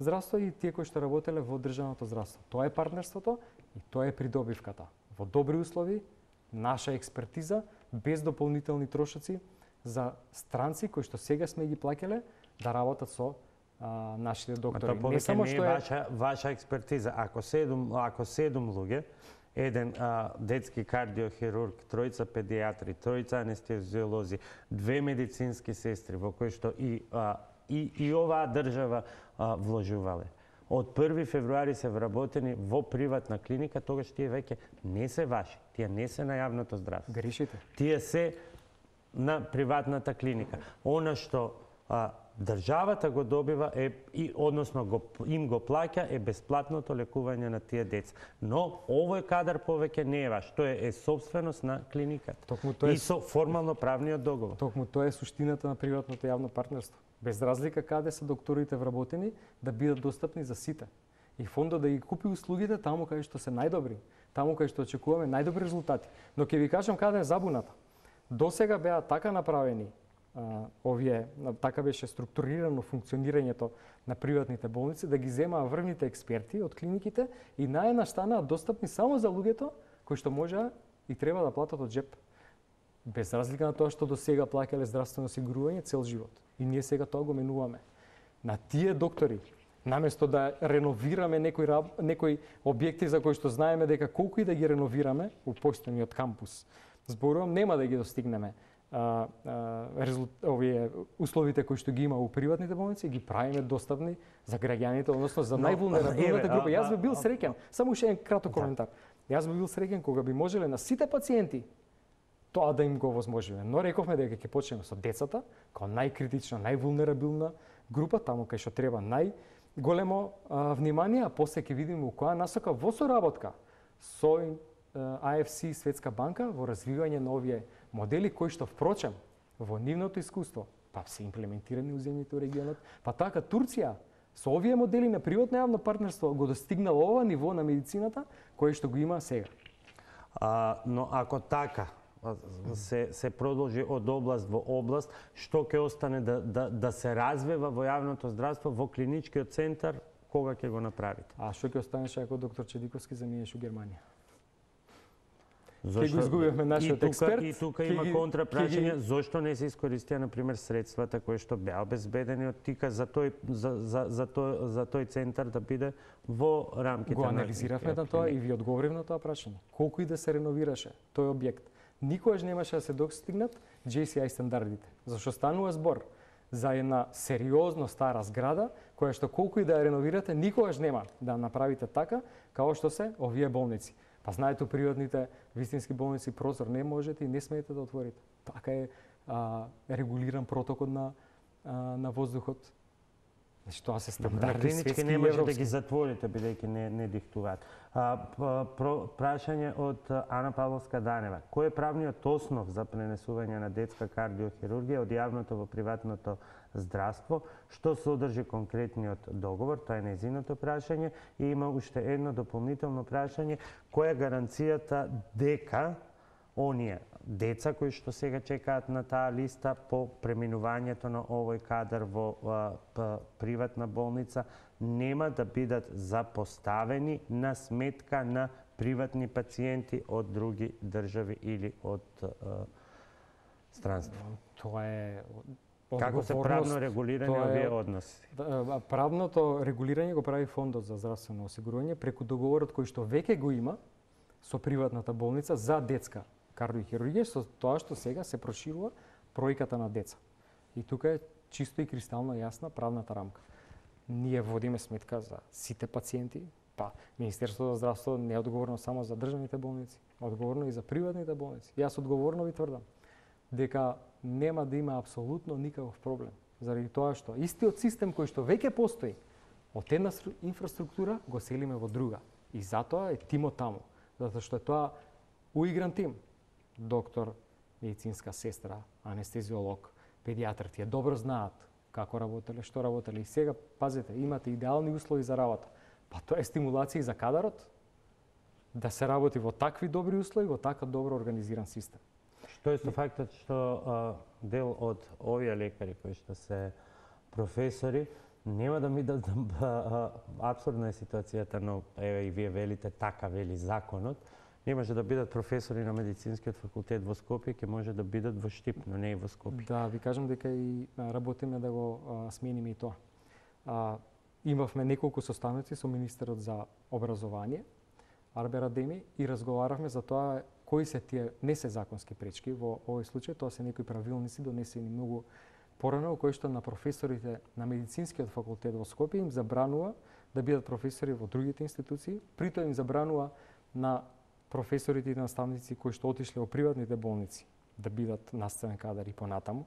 здравство и тие кои што работеле во државното здравство. Тоа е партнерството и тоа е придобивката. Во добри услови, наша експертиза, без дополнителни трошоци за странци кои што сега сме ги плаќале да работат со нашите доктори. Не само што е ваша експертиза. Ако 7 луѓе, еден детски кардиохирург, тројца педијатри, тројца анестезиолози, 2 медицински сестри во кои што и оваа држава вложувале. Од 1 февруари се вработени во приватна клиника, тогаш тие веќе не се ваши, тие не се на јавното здравство. Грешите. Тие се на приватната клиника. Она што државата го добива односно им го плаќа е бесплатното лекување на тие деца. Но овој кадар повеќе не е ваш, тоа е собственост на клиниката. И со формално правниот договор. Токму тоа е суштината на приватното јавно партнерство. Без разлика каде се докторите вработени, да бидат достапни за сите. И фондот да ги купи услугите таму каде што се најдобри, таму каде што очекуваме најдобри резултати. Но ќе ви кажам каде е забуната. Досега беа така направени така беше структурирано функционирањето на приватните болници, да ги земаа врвните експерти од клиниките и наеднаш станаа достапни само за луѓето кои што можеа и треба да платат од джеп. Без разлика на тоа што до сега плаќале здравствено осигурување цел живот. И ние сега тоа го менуваме. На тие доктори, наместо да реновираме некои објекти за кои што знаеме дека колку и да ги реновираме у постојниот кампус, зборувам, нема да ги достигнеме овие условите кои што ги има у приватните болници, ги правиме достапни за граѓаните, односно за највулнерабилната група. Јас би бил среќен, само уште еден краток коментар. Јас би бил среќен кога би можеле на сите пациенти тоа да им го возможиме. Но рековме дека ќе почнеме со децата, како најкритична, највулнерабилна група, таму кај што треба најголемо внимание, а после ќе видиме у која насока во соработка со AFC Светска банка во развивање на овие модели кои што впрочем во нивното искуство па се имплементирани у земјите у регионот, па така Турција со овие модели на приватно јавно партнерство го достигнало ова ниво на медицината кое што го има сега. Но ако така се продолжи од област во област, што ќе остане да се развива во јавното здравство, во клиничкиот центар, кога ќе го направите. А што ќе останеше ако доктор Чедиковски заминеш у Германија? Зошто го изгубивме нашиот експерт. И тука има контрапрашање, зошто не се искористија на пример средствата кои што беа обезбедени од ТИКА за тој центар да биде во рамките го анализиравме на тоа и ви одговорив на тоа прашање. Колку и да се реновираше тој објект, никогаш немаше да се достигнат JCI стандардите. Зашто станува збор за една сериозно стара зграда, која што колку и да ја реновирате, никогаш нема да направите така, како што се овие болници. Па знаете, у приватните вистински болници прозор не можете и не смеете да отворите. Така е регулиран протокол на воздухот. Значи, тоа се стандарди светски и не може европски. да ги затворите, бидејќи не диктуваат. Прашање од Ана Павловска Данева. Кој е правниот основ за пренесување на детска кардиохирургија од јавното во приватното здравство? Што содржи конкретниот договор? Тоа е нејзиното прашање. И има уште едно дополнително прашање. Која е гаранцијата дека оние деца кои што сега чекаат на таа листа по преминувањето на овој кадар во приватна болница нема да бидат запоставени на сметка на приватни пациенти од други држави или од странство? Тоа е Како се правно регулирани овие односи? Правното регулирање го прави Фондот за здравствено осигурување преку договорот кој што веќе го има со приватната болница за детска кардиохирургија, со тоа што сега се проширува бројката на деца. И тука е чисто и кристално јасна правната рамка. Ние водиме сметка за сите пациенти, па Министерството за здравство не е одговорно само за државните болници, одговорно и за приватните болници. Јас одговорно ви тврдам дека нема да има апсолутно никаков проблем, заради тоа што истиот систем кој што веќе постои од една инфраструктура го селиме во друга. И затоа е тимот таму, затоа што е тоа уигран тим. Доктор, медицинска сестра, анестезиолог, педијатар, тие добро знаат како работеле, што работеле. И сега, пазете, имате идеални услови за работа. Па тоа е стимулација за кадарот да се работи во такви добри услови, во така добро организиран систем. Што е со фактот што дел од овие лекари кои што се професори нема да ми апсурдна е ситуацијата, но еве и вие велите така вели законот. Не може да бидат професори на медицинскиот факултет во Скопје, ќе може да бидат во Штип, но не и во Скопје. Да, ви кажам дека и работиме да го смениме и тоа. Имавме неколку состаноци со министерот за образование, Арбер Адеми, и разговаравме за тоа кои се тие не се законски пречки во овој случај, тоа се некои правилници донесени многу порано, кои што на професорите на медицинскиот факултет во Скопје им забранува да бидат професори во другите институции, притоа им забранува на професорите и наставници кои што отишле во приватните болници да бидат наставен кадар и понатаму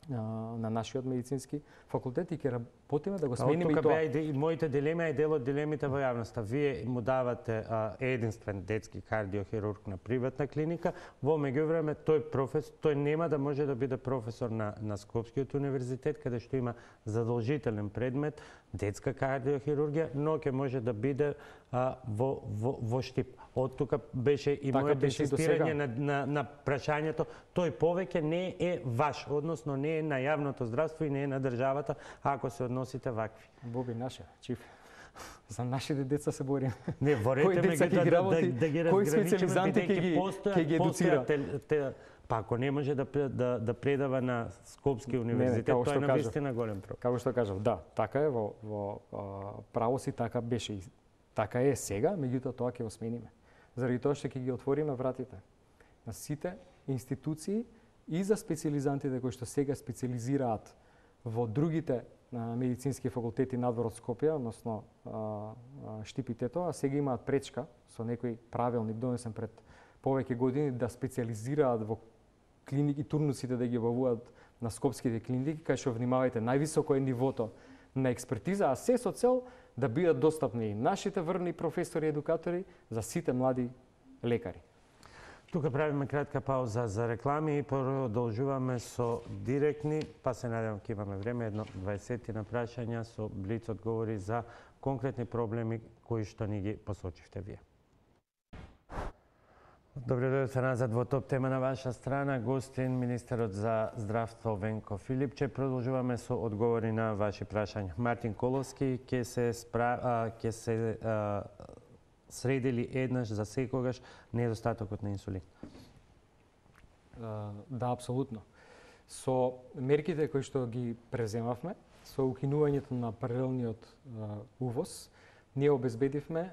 на нашиот медицински факултет и ќе работиме да го смениме и тоа. Тука беа и моите дилеми, а и дел од дилемите во јавноста. Вие му давате единствен детски кардиохирург на приватна клиника, во меѓувреме тој нема да може да биде професор на Скопскиот универзитет, каде што има задолжителен предмет детска кардиохирургија, но ќе може да биде во Штип. Од тука беше и моето инсистирање на прашањето, тој повеќе не е ваш, односно не е на јавното здравство и не е на државата, ако се односите вакви. Боби наше, Чиф. За нашите деца се бориме. Не, ворете ме да ги разграничиме, ќе ги едуцира. Па ако не може да предава на Скопски универзитет, тоа е навистина голем проблем. Како што кажав, да, така е во право си, така беше и така е сега, меѓутоа тоа ќе го смениме. Заради тоа што ќе ги отвориме вратите на сите институции и за специализантите кои што сега специализираат во другите медицински факултети надвор од Скопје, односно Штип и Тетово, а сега имаат пречка со некој правилник донесен пред повеќе години да специализираат во клиники, турнусите да ги обавуваат на скопските клиники, кај што внимавајте, највисоко е нивото на експертиза, а се со цел да бидат достапни нашите врни професори и едукатори за сите млади лекари. Тука правиме кратка пауза за реклами и продолжуваме со директни, па се надевам ќе имаме време, едно 20 на прашања со блиц одговори за конкретни проблеми кои што ни ги посочивте вие. Добре дојдовте назад во топ тема на ваша страна. Гостин, министерот за здравство Венко Филипче. Продолжуваме со одговори на ваши прашања. Мартин Коловски ќе се средили еднаш за секогаш недостатокот на инсулин? Да, апсолутно. Со мерките кои што ги преземавме, со укинувањето на паралелниот увоз, ние обезбедивме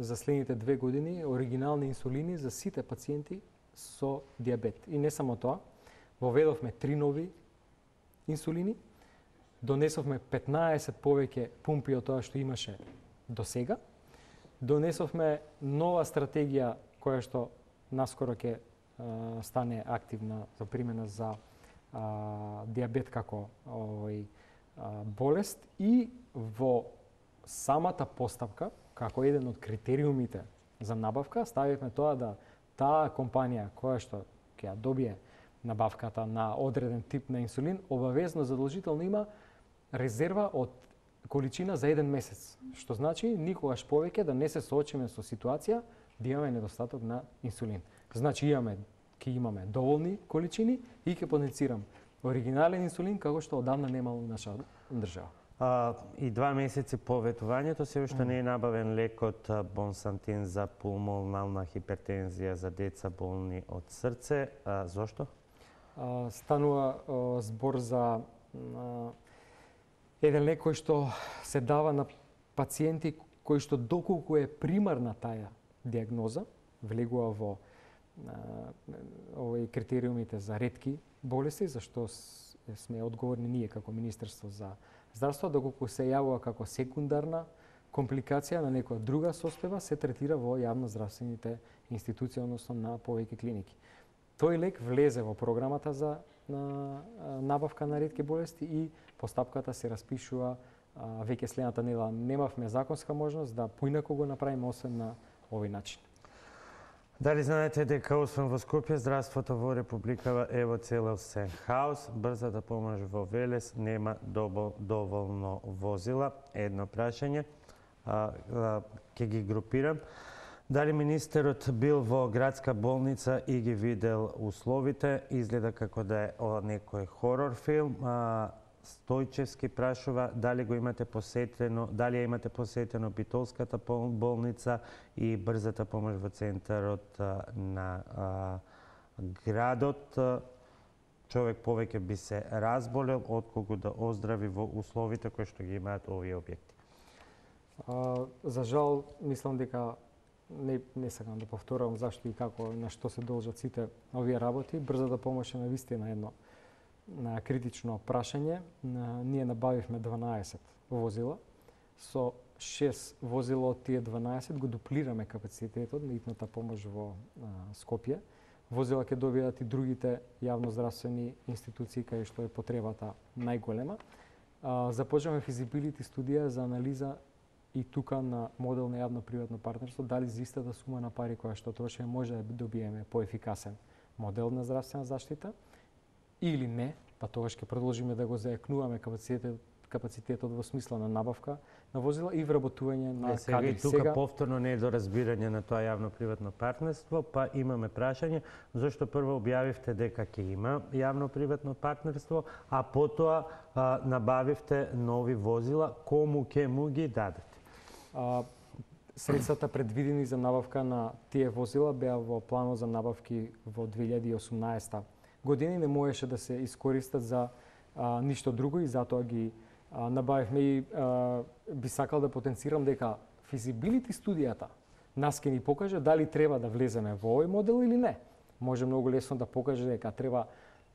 за следните 2 години оригинални инсулини за сите пациенти со диабет. И не само тоа, воведовме 3 нови инсулини, донесовме 15 повеќе пумпи од тоа што имаше до сега, донесовме нова стратегија која што наскоро ќе стане активна за примена за диабет како болест и во самата постапка, како еден од критериумите за набавка, ставивме тоа да таа компанија која што ќе ја добие набавката на одреден тип на инсулин, обавезно задолжително има резерва од количина за 1 месец, што значи никогаш повеќе да не се соочиме со ситуација да имаме недостаток на инсулин. Значи ќе имаме доволни количини и ќе потенцирам оригинален инсулин како што одамна немало наша држава. И 2 месеци по ветувањето се уште не е набавен лекот Бонсантин за пулмонална хипертензија за деца болни од срце. Зошто? Станува збор за еден лек кој што се дава на пациенти кои што доколку е примарна таа диагноза, влегува во овој критериумите за ретки болести, за што сме одговорни ние како Министерство за здравство, доколку се јавува како секундарна компликација на некоја друга состојба, се третира во јавноздравствените институции, односно на повеќе клиники. Тој лек влезе во програмата за набавка на ретки болести и постапката се распишува веќе следната недела. Немавме законска можност да поинаку го направиме освен на овој начин. Дали знаете дека освен во Скопје, здравството во Републикава е во целосен хаос? Брзата помош во Велес нема доволно возила. Едно прашање, ќе ги групирам. Дали министерот бил во градска болница и ги видел условите? Изгледа како да е некој хорор филм. Стојчевски прашува дали го имате посетено, дали ја имате посетено Битолската болница и брзата помош во центарот на градот. Човек повеќе би се разболел отколку да оздрави во условите кои што ги имаат овие објекти. За жал, мислам дека не сакам да повторувам зашто и како на што се должат сите овие работи. Брзата помош е навистина едно на критично прашање. Ние набавивме 12 возила. Со 6 возила од тие 12 го дуплираме капацитетот на итната помош во Скопје. Возила ќе добијат и другите јавноздравствени институции кај што е потребата најголема. Започнаме физибилити студија за анализа и тука на модел на јавно-приватно партнерство, дали за истата сума на пари која што трошиме може да добиеме поефикасен модел на здравствена заштита или не, па тогаш ќе продолжиме да го зајакнуваме капацитетот во смисла на набавка на возила и вработување на кадри. Тука повторно не е до разбирање на тоа јавно-приватно партнерство, па имаме прашање зашто прво објавивте дека ќе има јавно-приватно партнерство, а потоа набавивте нови возила, кому ќе му ги дадете? Средствата предвидени за набавка на тие возила беа во планот за набавки во 2018 година и не можеше да се искористат за ништо друго и затоа ги набавивме и би сакал да потенцирам дека физибилити студијата нас ќе ни покаже дали треба да влеземе во овој модел или не. Може многу лесно да покаже дека треба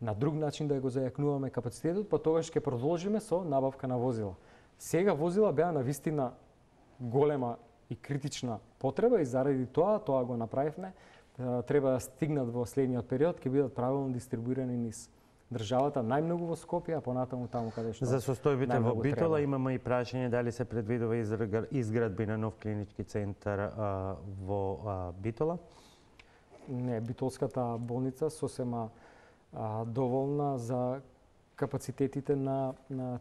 на друг начин да го зајакнуваме капацитетот, па тогаш ќе продолжиме со набавка на возила. Сега возила беа на вистина голема и критична потреба и заради тоа го направивме. Треба да стигнат во следниот период, ќе бидат правилно дистрибуирани низ државата, најмногу во Скопје, а понатаму таму каде што за состојбите во Битола имаме и прашање дали се предвидува изградби на нов клинички центар во Битола? Не, Битолската болница сосема доволна за капацитетите на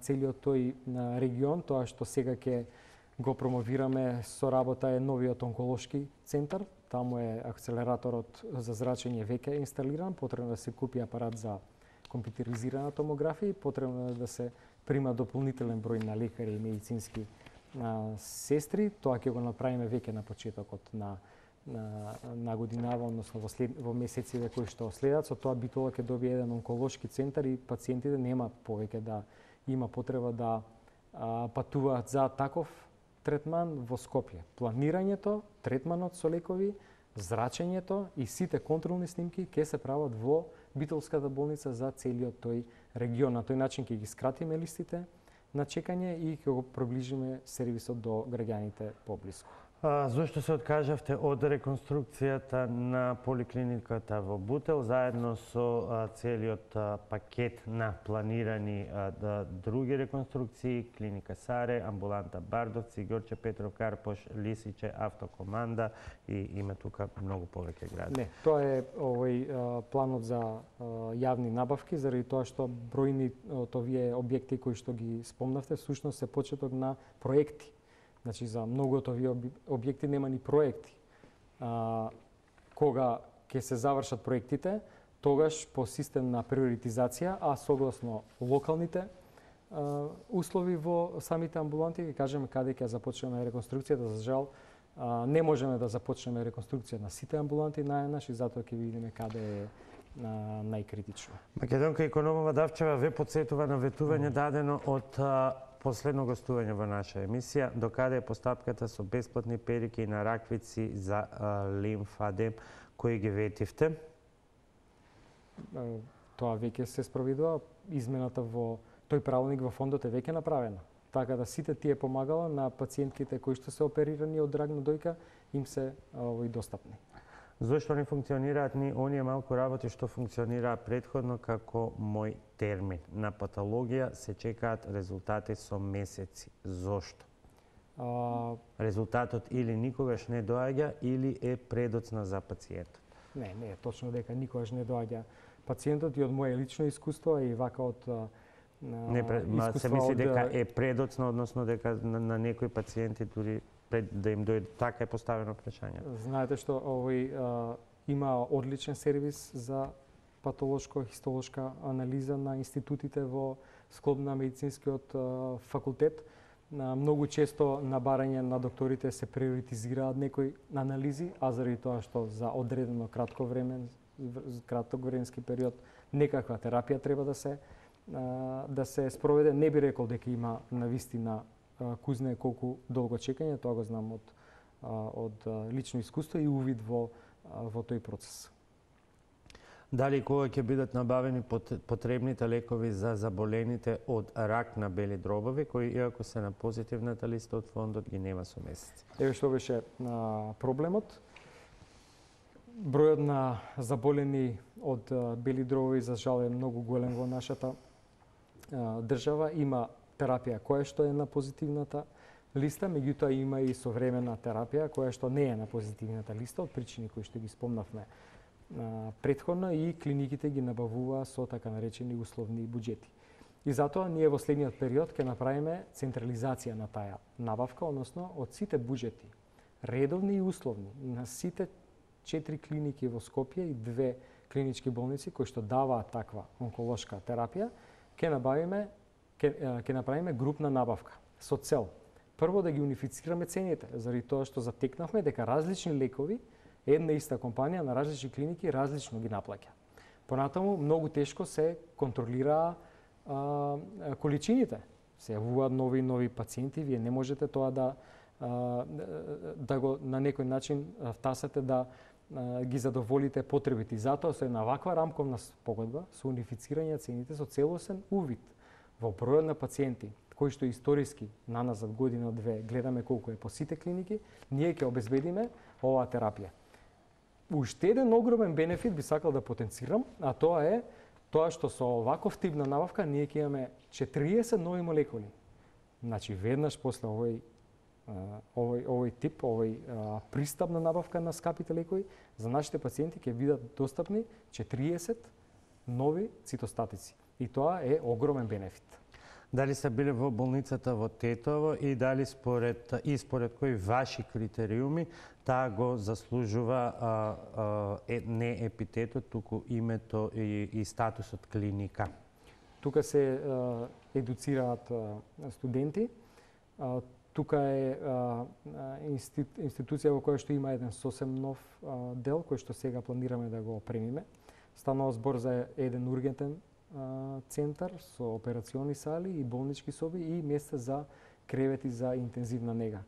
целиот тој регион. Тоа што сега ќе го промовираме со работа е новиот онколошки центар, таму е акселераторот за зрачење веќе инсталиран, потребно да се купи апарат за компјутеризирана томографија и потребно е да се прима дополнителен број на лекари и медицински сестри. Тоа ќе го направиме веќе на почетокот на годинава, односно во месеците кои што следат. Со тоа Битола ќе добие еден онколошки центар и пациентите нема повеќе да има потреба да патуваат за таков третман во Скопје. Планирањето, третманот со лекови, зрачењето и сите контролни снимки ќе се прават во Битолската болница за целиот тој регион. На тој начин ќе ги скратиме листите на чекање и ќе го приближиме сервисот до граѓаните поблиску. Зошто се откажавте од реконструкцијата на поликлиниката во Бутел, заедно со целиот пакет на планирани други реконструкции, клиника Саре, амбуланта Бардовци, Ѓорче Петров Карпош, Лисиче, Автокоманда и има тука многу повеќе гради? Не, тоа е планот за јавни набавки, заради тоа што бројни од овие објекти кои што ги спомнавте, всушност се почеток на проекти. Значи, за многу од овие објекти нема ни проекти. Кога ќе се завршат проектите, тогаш по систем на приоритизација, а согласно локалните услови во самите амбуланти, ќе кажеме каде ќе започнеме реконструкцијата. За жал, не можеме да започнеме реконструкција на сите амбуланти наеднаш и затоа ќе видиме каде е најкритично. Македонка Икономова Давчева ве подсетува на ветување дадено од последно гостување во наша емисија, докаде е постапката со бесплатни перики и нараквици за лимфадем, кои ги ветивте? Тоа веќе се спроведува. Измената во тој правилник во фондот е веќе направена. Така да сите тие помагала на пациентките кои што се оперирани од рак на дојка им се достапни. Зошто не функционираат ни оние малку работи што функционираа претходно како мој термин? На патологија се чекаат резултати со месеци. Зошто? Резултатот или никогаш не доаѓа или е предоцна за пациентот? Не е точно дека никогаш не доаѓа пациентот и од моје лично искуство и вака од се мисли дека е предоцна, односно дека на некои пациенти дури да им дојде, така е поставено прашањето. Знаете што има одличен сервис за патолошко-хистолошка анализа на институтите во склоп на медицинскиот факултет. Многу често на барање на докторите се приоритизираат некои анализи, а заради тоа што за одредено краток временски период некаква терапија треба да се спроведе. Не би рекол дека има навистина кој знае колку долго чекање, тоа го знам од лично искуство и увид во тој процес. Дали кога ќе бидат набавени потребните лекови за заболените од рак на бели дробови, кои иако се на позитивната листа од фондот ги нема со месеци? Еве што беше проблемот. Бројот на заболени од бели дробови за жал е многу голем во нашата држава. Има терапија која што е на позитивната листа, меѓутоа има и современа терапија која што не е на позитивната листа од причини кои што ги спомнавме претходно и клиниките ги набавува со така наречени условни буџети. И затоа ние во следниот период ќе направиме централизација на таа набавка, односно од сите буџети, редовни и условни, на сите 4 клиники во Скопје и 2 клинички болници кои што даваат таква онколошка терапија, ќе направиме групна набавка со цел прво да ги унифицираме цените, заради тоа што затекнавме дека различни лекови една иста компанија на различни клиники различно ги наплаќа. Понатаму многу тешко се контролира количините. Се јавуваат нови пациенти, вие не можете тоа да го на некој начин втасате да ги задоволите потребите. Затоа со една ваква рамковна спогодба, со унифицирање цените, со целосен увид во бројот на пациенти кои што историски наназад година-две гледаме колку е по сите клиники, ние ќе обезбедиме оваа терапија. Уште еден огромен бенефит би сакал да потенцирам, а тоа е тоа што со оваков тип на набавка ние ќе имаме 40 нови молекули. Значи веднаш после овој тип, пристап на набавка на скапите лекови, за нашите пациенти ќе бидат достапни 40 нови цитостатици. И тоа е огромен бенефит. Дали са биле во болницата во Тетово и дали според кои ваши критериуми таа го заслужува не епитетот, туку името и статусот клиника? Тука се едуцираат студенти. Тука е институција во која што има еден сосем нов дел, кој што сега планираме да го опремиме. Станува збор за еден ургентен центар со операциони сали и болнички соби и места за кревети за интензивна нега.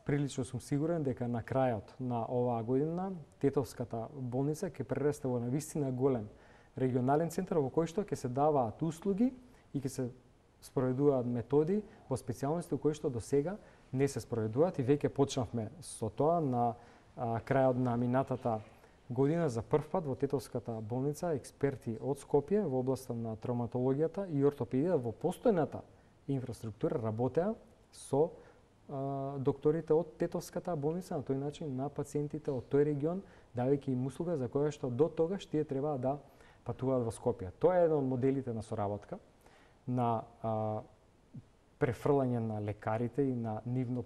Прилично сум сигурен дека на крајот на оваа година Тетовската болница ќе прерасте во навистина голем регионален центар во кој што ќе се даваат услуги и ќе се спроведуваат методи во специјалности кои што до сега не се спроведуваат и веќе почнавме со тоа на крајот на минатата година за прв пат во Тетовската болница експерти од Скопје во областа на травматологијата и ортопедија во постојната инфраструктура работеа со докторите од Тетовската болница на тој начин на пациентите од тој регион, давајќи им услуга за која што до тогаш тие треба да патуваат во Скопје. Тоа е еден од моделите на соработка, на префрлање на лекарите и на нивно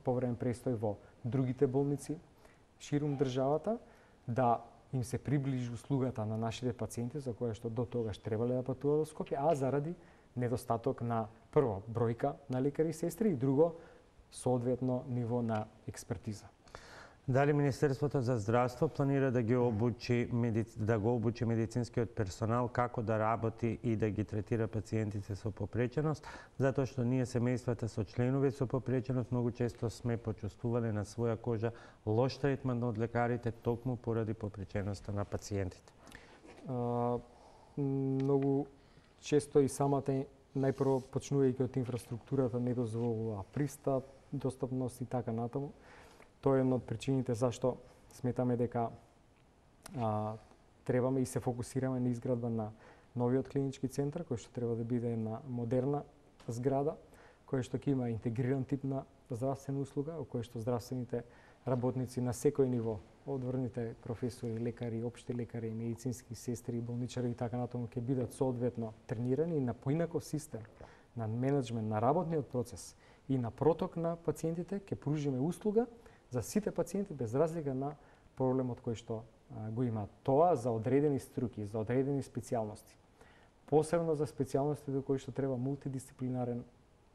повремен престој во другите болници ширум државата, да им се приближи услугата на нашите пациенти за која што до тогаш требале да патуваат во Скопје, а заради недостаток на прво бројка на лекари и сестри и друго соодветно ниво на експертиза. Дали Министерството за здравство планира да го обучи медицинскиот персонал како да работи и да ги третира пациентите со попреченост, затоа што ние семејствата со членови со попреченост многу често сме почувствувале на своја кожа лош третман од лекарите токму поради попреченоста на пациентите? Многу често и самата најпрво почнувајќи од инфраструктурата не дозволува пристап, достапност и така натаму. Тоа е една од причините зашто сметаме дека требаме и се фокусираме на изградба на новиот клинички центар, кој што треба да биде една модерна зграда, која што ќе има интегриран тип на здравствена услуга, во која што здравствените работници на секој ниво, од врвните професори, лекари, општи лекари, медицински сестри, болничари и така натаму ќе бидат соодветно тренирани и на поинаков систем на менеджмент на работниот процес и на проток на пациентите ќе пружиме услуга за сите пациенти без разлика на проблемот кој што го имаат. Тоа за одредени струки, за одредени специјалности. Посебно за специјалностите кои што треба мултидисциплинарен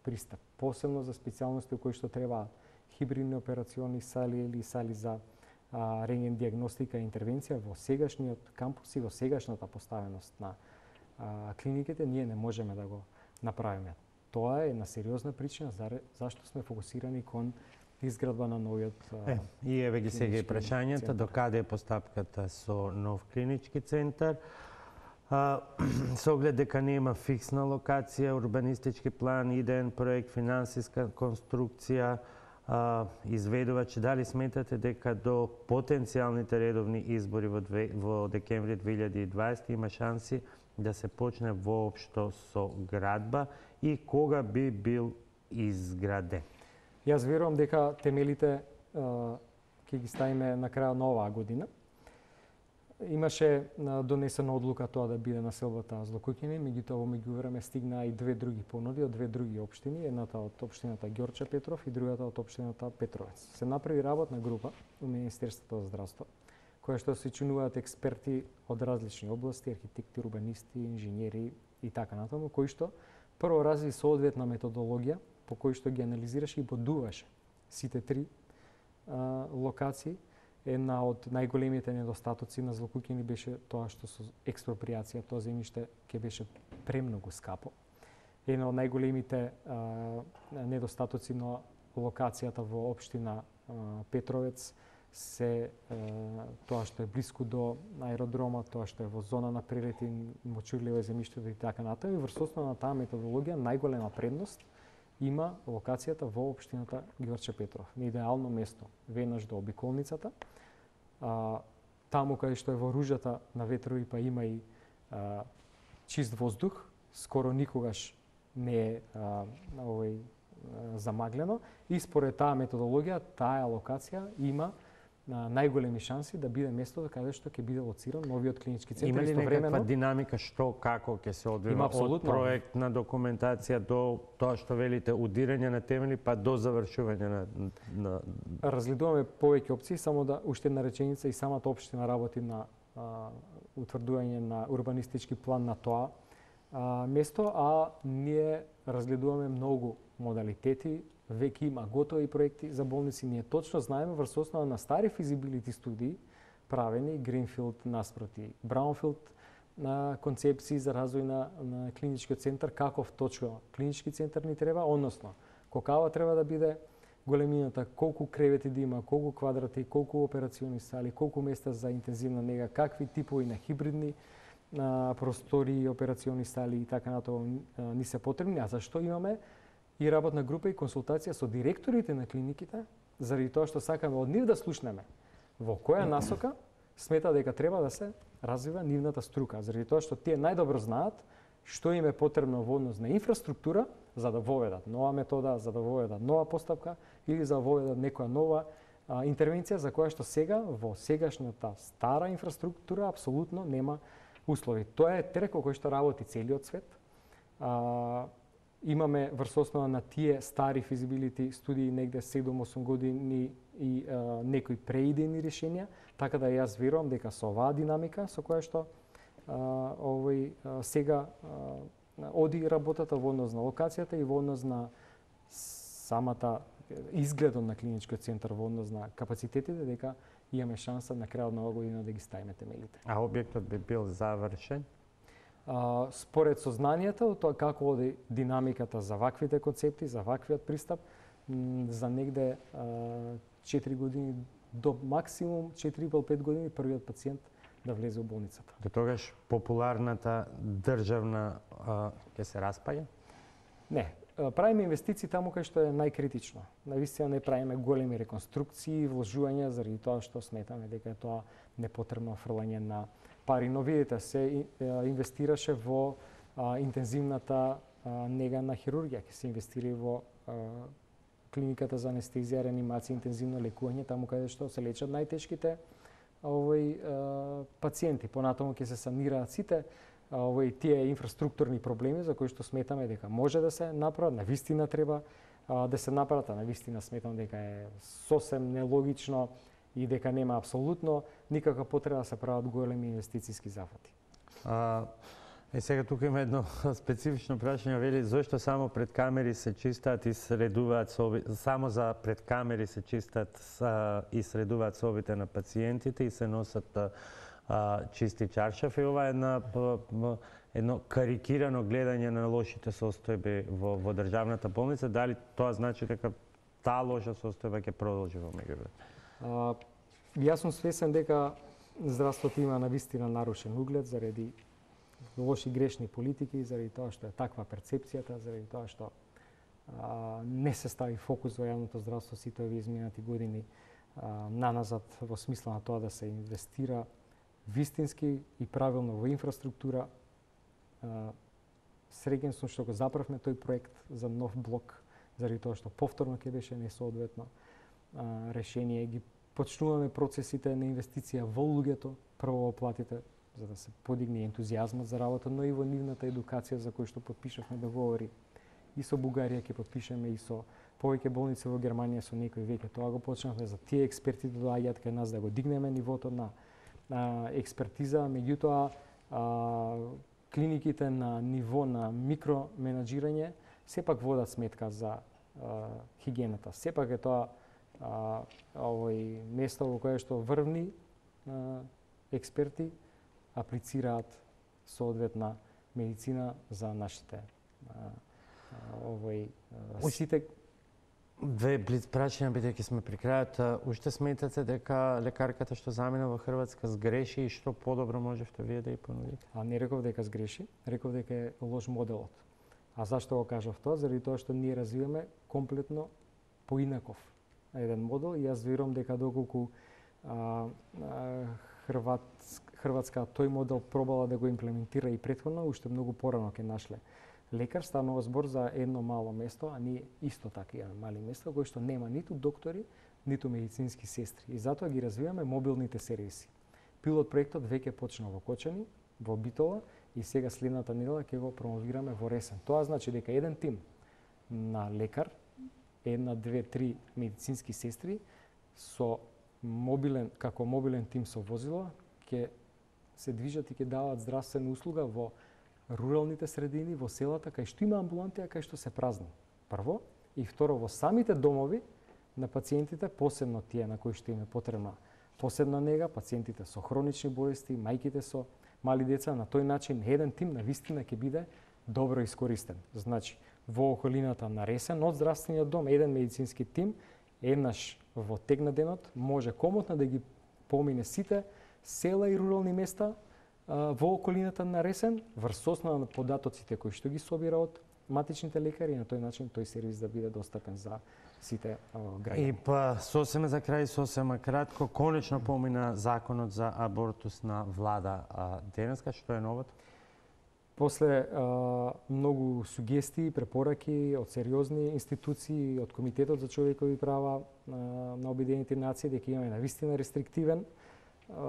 пристап. Посебно за специјалности кои што треба хибридни операциони сали или сали за рентген диагностика и интервенција во сегашниот кампус и во сегашната поставеност на клиниките, ние не можеме да го направиме. Тоа е една сериозна причина зашто сме фокусирани кон изградба на новиот и еве ги сега и прашањата, до каде е постапката со нов клинички центар? Со оглед дека нема фиксна локација, урбанистички план, идеен проект, финансиска конструкција, изведувач, дали сметате дека до потенцијалните редовни избори во декември 2020 има шанси да се почне воопшто со градба и кога би бил изграден? Јас верувам дека темелите ќе ги ставиме на крајот на оваа година. Имаше донесена одлука тоа да биде населбата Злокуќани, меѓутоа во меѓувреме стигнаа и две други понуди од две други општини, едната од општината Ѓорче Петров и другата од општината Петровец. Се направи работна група во Министерството за здравство, која што се членуваат експерти од различни области, архитекти, урбанисти, инженери и така натаму, кои што прво разви соодветна методологија по кој што ги анализираше и бодуваше сите три локации. Една од најголемите недостатоци на Злокуќани беше тоа што со експроприација тоа земјиште ќе беше премногу скапо. Една од најголемите недостатоци на локацијата во општина Петровец се тоа што е блиску до аеродромот, тоа што е во зона на прелети, мочурливо земјиштето и така натаму. И врз основа на таа методологија најголема предност има локацијата во општината Ѓорче Петров. На идеално место, веднаш до обиколницата, таму каде што е во ружата на ветрови, па има и чист воздух, скоро никогаш не е замаглено и според таа методологија, таа локација има најголеми шанси да биде местото каде што ќе биде лоциран новиот клинички центар. Има ли некаква динамика што како ќе се одвива од проектна документација до тоа што велите удирање на темели па до завршување на Разгледуваме повеќе опции, само да уште една реченица, и самата општина работи на утврдување на урбанистички план на тоа место, а ние разгледуваме многу модалитети. Веќе има готови проекти за болници. Ние точно знаеме врз основа на стари физибилити студии, правени Гринфилд наспроти Браунфилд, на концепции за развој на клиничкиот центар, каков точно клинички центар ни треба, односно какава треба да биде големината, колку кревети да има, колку квадрати, колку операциони сали, колку места за интензивна нега, какви типови на хибридни простори, операциони сали и така натаму ни се потребни, а зашто имаме и работна група и консултација со директорите на клиниките, заради тоа што сакаме од нив да слушнеме во која насока смета дека треба да се развива нивната струка, заради тоа што тие најдобро знаат што им е потребно во однос на инфраструктура за да воведат нова метода, за да воведат нова постапка или за да воведат некоја нова интервенција за која што сега во сегашната стара инфраструктура апсолутно нема услови. Тоа е терек кој што работи целиот свет. Имаме врз основа на тие стари физибилити студии негде 7-8 години и некои преидејни решенија, така да јас верувам дека со оваа динамика со која што сега оди работата во однос на локацијата и во однос на самата изгледот на клиничкиот центар, во однос на капацитетите, дека имаме шанса на крајот на оваа година да ги ставиме темелите. А објектот би бил завршен? Според сознанието од тоа како оди динамиката за ваквите концепти, за ваквиот пристап, за негде 4 години до максимум 4,5 години првиот пациент да влезе во болницата. До тогаш популарната државна ќе се распаѓа? Не, правиме инвестиции таму кај што е најкритично. Навистина не правиме големи реконструкции, вложувања заради тоа што сметаме дека е тоа непотребно фрлање на пари. Но видите, се инвестираше во интензивната нега на хирургија, ќе се инвестира во клиниката за анестезија, реанимација, интензивно лекување, таму каде што се лечат најтешките пациенти. Понатаму ќе се санираат сите тие инфраструктурни проблеми за кои што сметаме дека може да се направат, навистина треба да се направат, а навистина сметам дека е сосем нелогично и дека нема апсолутно никаква потреба да се прават големи инвестициски зафати. Сега тука има едно специфично прашање, вели зошто само пред камери се чистат и средуваат само за пред камери се чистат и средуваат собите на пациентите и се носат чисти чаршафи. Ова е едно карикирано гледање на лошите состојби во државната болница. Дали тоа значи дека таа лоша состојба ќе продолжи во меѓувреме? Јас сум свесен дека здравството има навистина нарушен углед заради лоши грешни политики, заради тоа што е таква перцепцијата, заради тоа што не се стави фокус во јавното здравство сите овие изминати години наназад во смисла на тоа да се инвестира вистински и правилно во инфраструктура. Среќен сум што го заправме тој проект за нов блок, заради тоа што повторно ќе беше несоодветно решение. Ги почнуваме процесите на инвестиција во луѓето, прво во платите, за да се подигне ентузијазмот за работа, но и во нивната едукација за кој што потпишавме договори и со Бугарија ќе потпишеме и со повеќе болници во Германија, со некои веќе тоа го почнавме, за тие експерти да доаѓаат кај нас да го дигнеме нивото на експертиза. Меѓутоа клиниките на ниво на микроменаџирање сепак водат сметка за хигиената. Сепак е тоа место во кое што врвни експерти аплицираат соодветна медицина за нашите сите. Две блиц прашања, бидејќи сме при крајот. Уште сметате дека лекарката што замина во Хрватска сгреши и што подобро можевте вие да ја понудите? Не реков дека сгреши, реков дека е лош моделот. А зашто го кажав тоа? Заради тоа што ние развиваме комплетно поинаков еден модел и јас верувам дека доколку Хрватска тој модел пробала да го имплементира и претходно, уште многу порано ќе нашле лекар. Станува збор за едно мало место, а ние исто така имаме мали места кои што нема ниту доктори, ниту медицински сестри. И затоа ги развиваме мобилните сервиси. Пилот проектот веќе почна во Кочани, во Битола и сега следната недела ќе го промовираме во Ресен. Тоа значи дека еден тим на лекар, една, две, три медицински сестри со како мобилен тим со возило ќе се движат и ќе даваат здравствена услуга во руралните средини, во селата, кај што има амбуланти, а кај што се празни. Прво. И второ, во самите домови на пациентите, посебно тие на кои што им е потребна посебна нега, пациентите со хронични болести, мајките со мали деца, на тој начин еден тим на вистина ќе биде добро искористен. Значи, во околината на Ресен, од здравствениот дом, еден медицински тим, еднаш во тек на денот, може комотно да ги помине сите села и рурални места во околината на Ресен, врз основа на податоците кои што ги собира од матичните лекари и на тој начин тој сервис да биде достапен за сите граѓани. И па сосема за крај, сосема кратко, конечно помина законот за абортус на влада денеска, што е новото? После многу сугестии, препораки од сериозни институции, од Комитетот за човекови права на Обединените нации, дека имаме навистина рестриктивен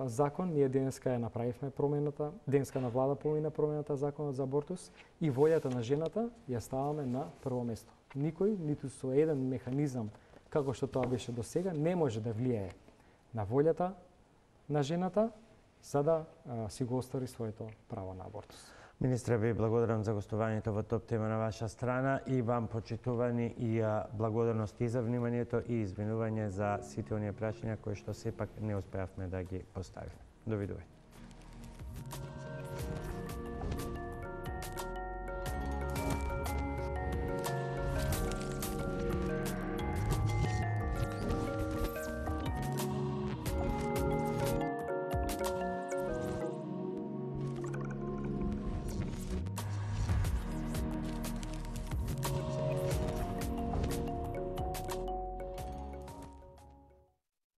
закон, ние денеска ја направивме промената, денеска на влада помина промената законот за абортус и вољата на жената ја ставаме на прво место. Никој, ниту со еден механизам, како што тоа беше до сега, не може да влијае на волјата на жената за да си го остvari своето право на абортус. Министре, ви благодарам за гостувањето во Топ тема на ваша страна и вам почитувани и благодарност и за вниманието и извинување за сите оние прашања кои што сепак не успеавме да ги поставиме. Довидување.